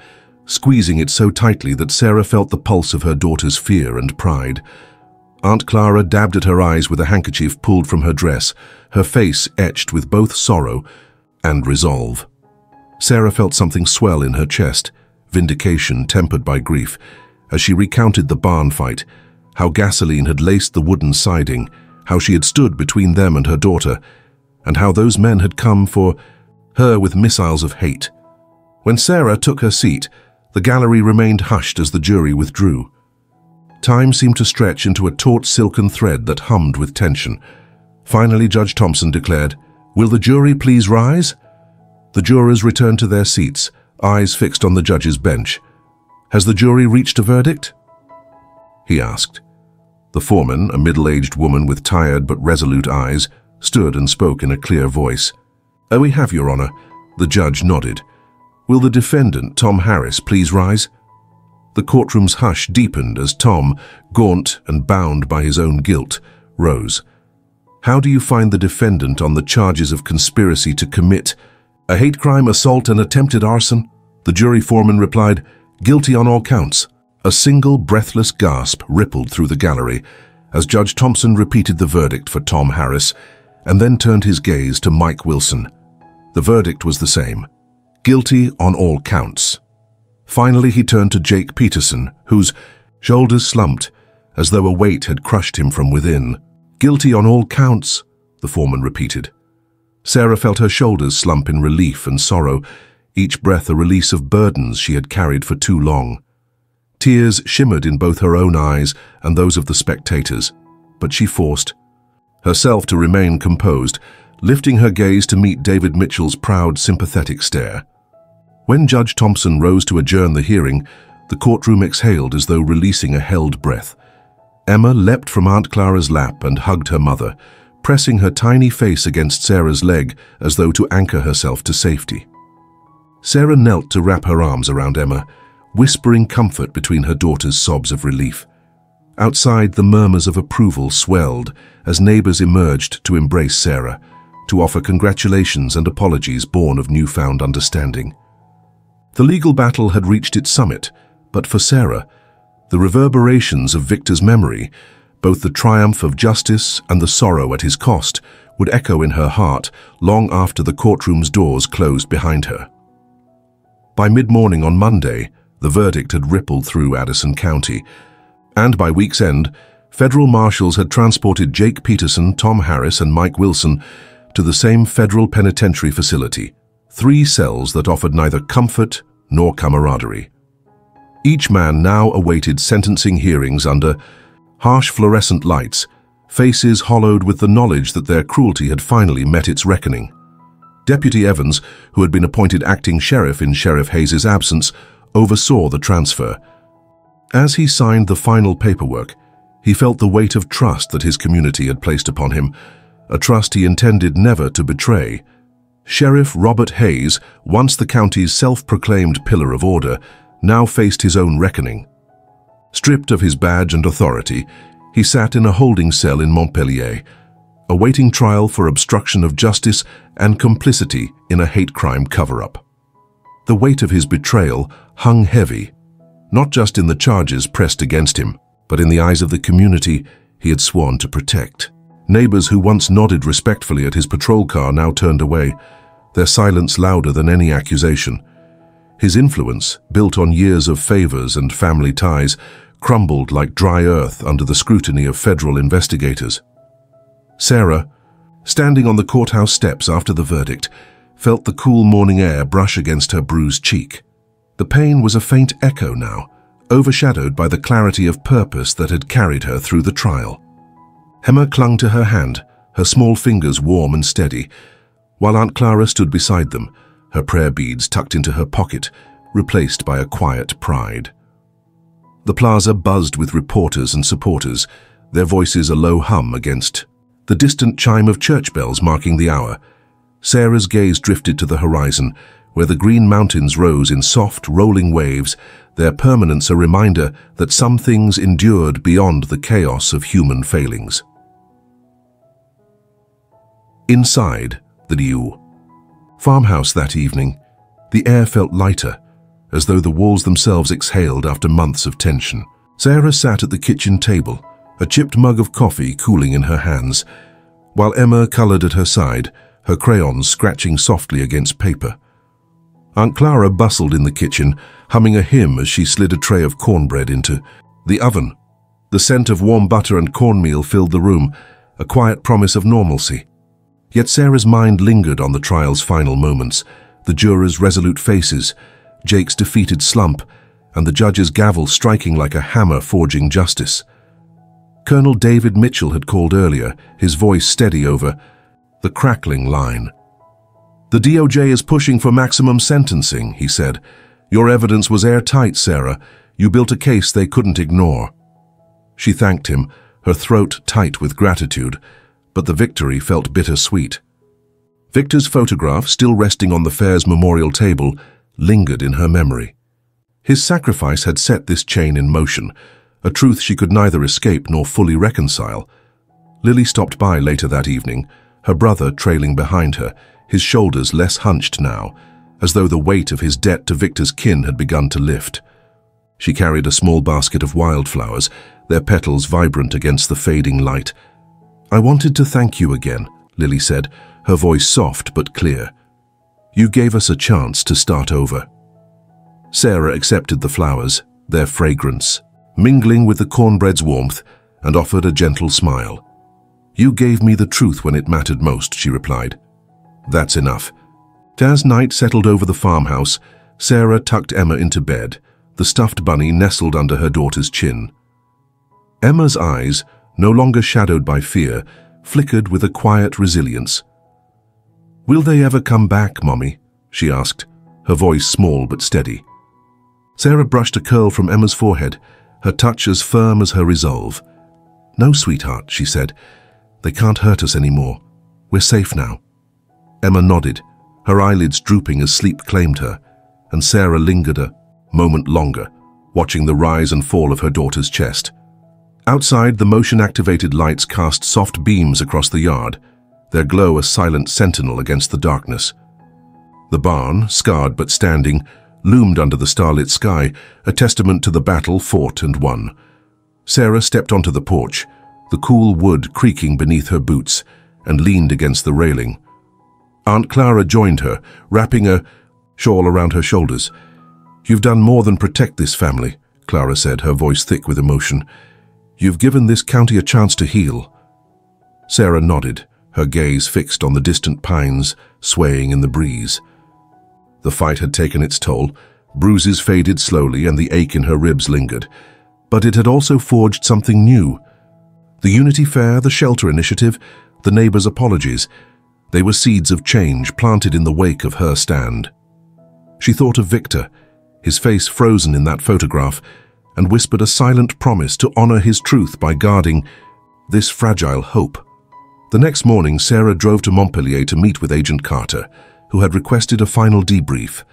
squeezing it so tightly that Sarah felt the pulse of her daughter's fear and pride. Aunt Clara dabbed at her eyes with a handkerchief pulled from her dress, her face etched with both sorrow and resolve. Sarah felt something swell in her chest, vindication tempered by grief, as she recounted the barn fight, how gasoline had laced the wooden siding, how she had stood between them and her daughter, and how those men had come for her with missiles of hate. When Sarah took her seat, The gallery remained hushed as the jury withdrew. Time seemed to stretch into a taut silken thread that hummed with tension. Finally, Judge Thompson declared, "Will the jury please rise?" The jurors returned to their seats, eyes fixed on the judge's bench. "Has the jury reached a verdict?" he asked. The foreman, a middle-aged woman with tired but resolute eyes, stood and spoke in a clear voice. "We have, Your Honor." The judge nodded. "Will the defendant, Tom Harris, please rise?" The courtroom's hush deepened as Tom, gaunt and bound by his own guilt, rose. "How do you find the defendant on the charges of conspiracy to commit a hate crime, assault, and attempted arson?" The jury foreman replied, "Guilty on all counts." A single breathless gasp rippled through the gallery as Judge Thompson repeated the verdict for Tom Harris and then turned his gaze to Mike Wilson. The verdict was the same. Guilty on all counts. Finally, he turned to Jake Peterson, whose shoulders slumped as though a weight had crushed him from within. "Guilty on all counts," the foreman repeated. Sarah felt her shoulders slump in relief and sorrow, each breath a release of burdens she had carried for too long. Tears shimmered in both her own eyes and those of the spectators, but she forced herself to remain composed, lifting her gaze to meet David Mitchell's proud, sympathetic stare. When Judge Thompson rose to adjourn the hearing, the courtroom exhaled as though releasing a held breath. Emma leapt from Aunt Clara's lap and hugged her mother, pressing her tiny face against Sarah's leg as though to anchor herself to safety. Sarah knelt to wrap her arms around Emma, whispering comfort between her daughter's sobs of relief. Outside, the murmurs of approval swelled as neighbors emerged to embrace Sarah, to offer congratulations and apologies born of newfound understanding. The legal battle had reached its summit, but for Sarah, the reverberations of Victor's memory, both the triumph of justice and the sorrow at his cost, would echo in her heart long after the courtroom's doors closed behind her. By mid-morning on Monday, the verdict had rippled through Addison County, and by week's end, federal marshals had transported Jake Peterson, Tom Harris, and Mike Wilson to the same federal penitentiary facility, 3 cells that offered neither comfort nor camaraderie. Each man now awaited sentencing hearings under harsh fluorescent lights, faces hollowed with the knowledge that their cruelty had finally met its reckoning. Deputy Evans, who had been appointed acting sheriff in Sheriff Hayes' absence, oversaw the transfer. As he signed the final paperwork, he felt the weight of trust that his community had placed upon him, a trust he intended never to betray. Sheriff Robert Hayes, once the county's self-proclaimed pillar of order, now faced his own reckoning. Stripped of his badge and authority, he sat in a holding cell in Montpelier, awaiting trial for obstruction of justice and complicity in a hate crime cover-up. The weight of his betrayal hung heavy, not just in the charges pressed against him, but in the eyes of the community he had sworn to protect. Neighbors who once nodded respectfully at his patrol car now turned away, their silence louder than any accusation. His influence, built on years of favors and family ties, crumbled like dry earth under the scrutiny of federal investigators. Sarah, standing on the courthouse steps after the verdict, felt the cool morning air brush against her bruised cheek. The pain was a faint echo now, overshadowed by the clarity of purpose that had carried her through the trial. Emma clung to her hand, her small fingers warm and steady, while Aunt Clara stood beside them, her prayer beads tucked into her pocket, replaced by a quiet pride. The plaza buzzed with reporters and supporters, their voices a low hum against the distant chime of church bells marking the hour. Sarah's gaze drifted to the horizon, where the green mountains rose in soft, rolling waves, their permanence a reminder that some things endured beyond the chaos of human failings. Inside the new farmhouse that evening, the air felt lighter, as though the walls themselves exhaled after months of tension. Sarah sat at the kitchen table, a chipped mug of coffee cooling in her hands, while Emma colored at her side, her crayons scratching softly against paper. Aunt Clara bustled in the kitchen, humming a hymn as she slid a tray of cornbread into the oven. The scent of warm butter and cornmeal filled the room, a quiet promise of normalcy. Yet Sarah's mind lingered on the trial's final moments, the jurors' resolute faces, Jake's defeated slump, and the judge's gavel striking like a hammer forging justice. Colonel David Mitchell had called earlier, his voice steady over the crackling line. "The DOJ is pushing for maximum sentencing," he said. "Your evidence was airtight, Sarah. You built a case they couldn't ignore." She thanked him, her throat tight with gratitude, but the victory felt bittersweet. Victor's photograph, still resting on the fair's memorial table, lingered in her memory. His sacrifice had set this chain in motion, a truth she could neither escape nor fully reconcile. Lily stopped by later that evening, her brother trailing behind her, his shoulders less hunched now, as though the weight of his debt to Victor's kin had begun to lift. She carried a small basket of wildflowers, their petals vibrant against the fading light. "I wanted to thank you again," Lily said, her voice soft but clear. "You gave us a chance to start over." Sarah accepted the flowers, their fragrance, mingling with the cornbread's warmth, and offered a gentle smile. "You gave me the truth when it mattered most," she replied. "That's enough." As night settled over the farmhouse, Sarah tucked Emma into bed, the stuffed bunny nestled under her daughter's chin. Emma's eyes, no longer shadowed by fear, flickered with a quiet resilience. "Will they ever come back, Mommy?" she asked, her voice small but steady. Sarah brushed a curl from Emma's forehead, her touch as firm as her resolve. "No, sweetheart," she said. "They can't hurt us anymore. We're safe now." Emma nodded, her eyelids drooping as sleep claimed her, and Sarah lingered a moment longer, watching the rise and fall of her daughter's chest. Outside, the motion-activated lights cast soft beams across the yard, their glow a silent sentinel against the darkness. The barn, scarred but standing, loomed under the starlit sky, a testament to the battle fought and won. Sarah stepped onto the porch, the cool wood creaking beneath her boots, and leaned against the railing. Aunt Clara joined her, wrapping a shawl around her shoulders. "You've done more than protect this family," Clara said, her voice thick with emotion. "You've given this county a chance to heal." Sarah nodded, her gaze fixed on the distant pines swaying in the breeze. The fight had taken its toll. Bruises faded slowly and the ache in her ribs lingered. But it had also forged something new. The Unity Fair, the shelter initiative, the neighbors' apologies, they were seeds of change planted in the wake of her stand. She thought of Victor, his face frozen in that photograph, and whispered a silent promise to honor his truth by guarding this fragile hope. The next morning, Sarah drove to Montpellier to meet with Agent Carter, who had requested a final debrief.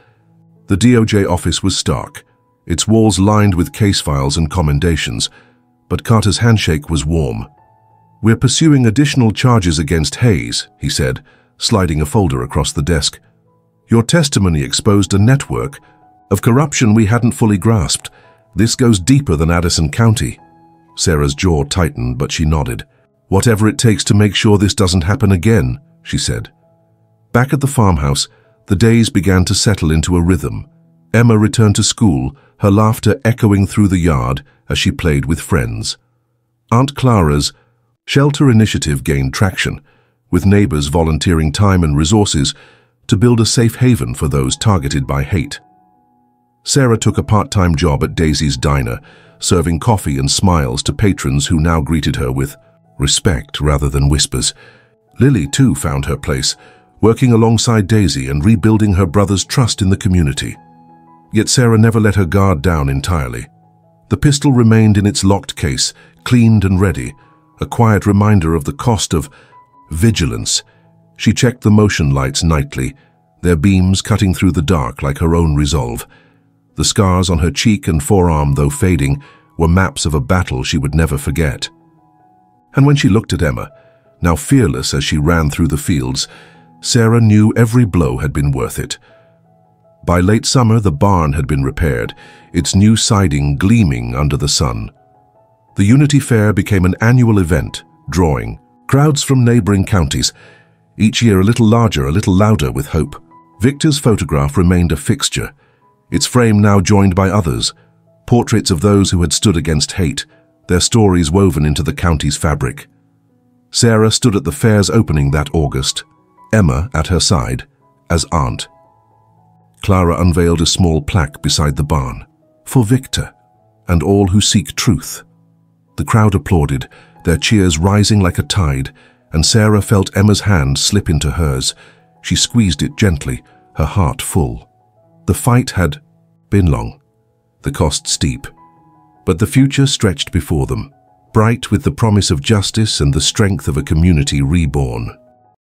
The DOJ office was stark, its walls lined with case files and commendations, but Carter's handshake was warm. "We're pursuing additional charges against Hayes," he said, sliding a folder across the desk. "Your testimony exposed a network of corruption we hadn't fully grasped. This goes deeper than Addison County." Sarah's jaw tightened, but she nodded. "Whatever it takes to make sure this doesn't happen again," she said. Back at the farmhouse, the days began to settle into a rhythm. Emma returned to school, her laughter echoing through the yard as she played with friends. Aunt Clara's shelter initiative gained traction, with neighbors volunteering time and resources to build a safe haven for those targeted by hate. Sarah took a part-time job at Daisy's Diner, serving coffee and smiles to patrons who now greeted her with respect rather than whispers. Lily, too, found her place, working alongside Daisy and rebuilding her brother's trust in the community. Yet Sarah never let her guard down entirely. The pistol remained in its locked case, cleaned and ready, a quiet reminder of the cost of vigilance. She checked the motion lights nightly, their beams cutting through the dark like her own resolve. The scars on her cheek and forearm, though fading, were maps of a battle she would never forget. And when she looked at Emma, now fearless as she ran through the fields, Sarah knew every blow had been worth it. By late summer, the barn had been repaired, its new siding gleaming under the sun. The Unity Fair became an annual event, drawing crowds from neighboring counties, each year a little larger, a little louder with hope. Victor's photograph remained a fixture, its frame now joined by others, portraits of those who had stood against hate, their stories woven into the county's fabric. Sarah stood at the fair's opening that August, Emma at her side, as aunt. Clara unveiled a small plaque beside the barn. For Victor, and all who seek truth. The crowd applauded, their cheers rising like a tide, and Sarah felt Emma's hand slip into hers. She squeezed it gently, her heart full. The fight had been long, the cost steep, but the future stretched before them, bright with the promise of justice and the strength of a community reborn.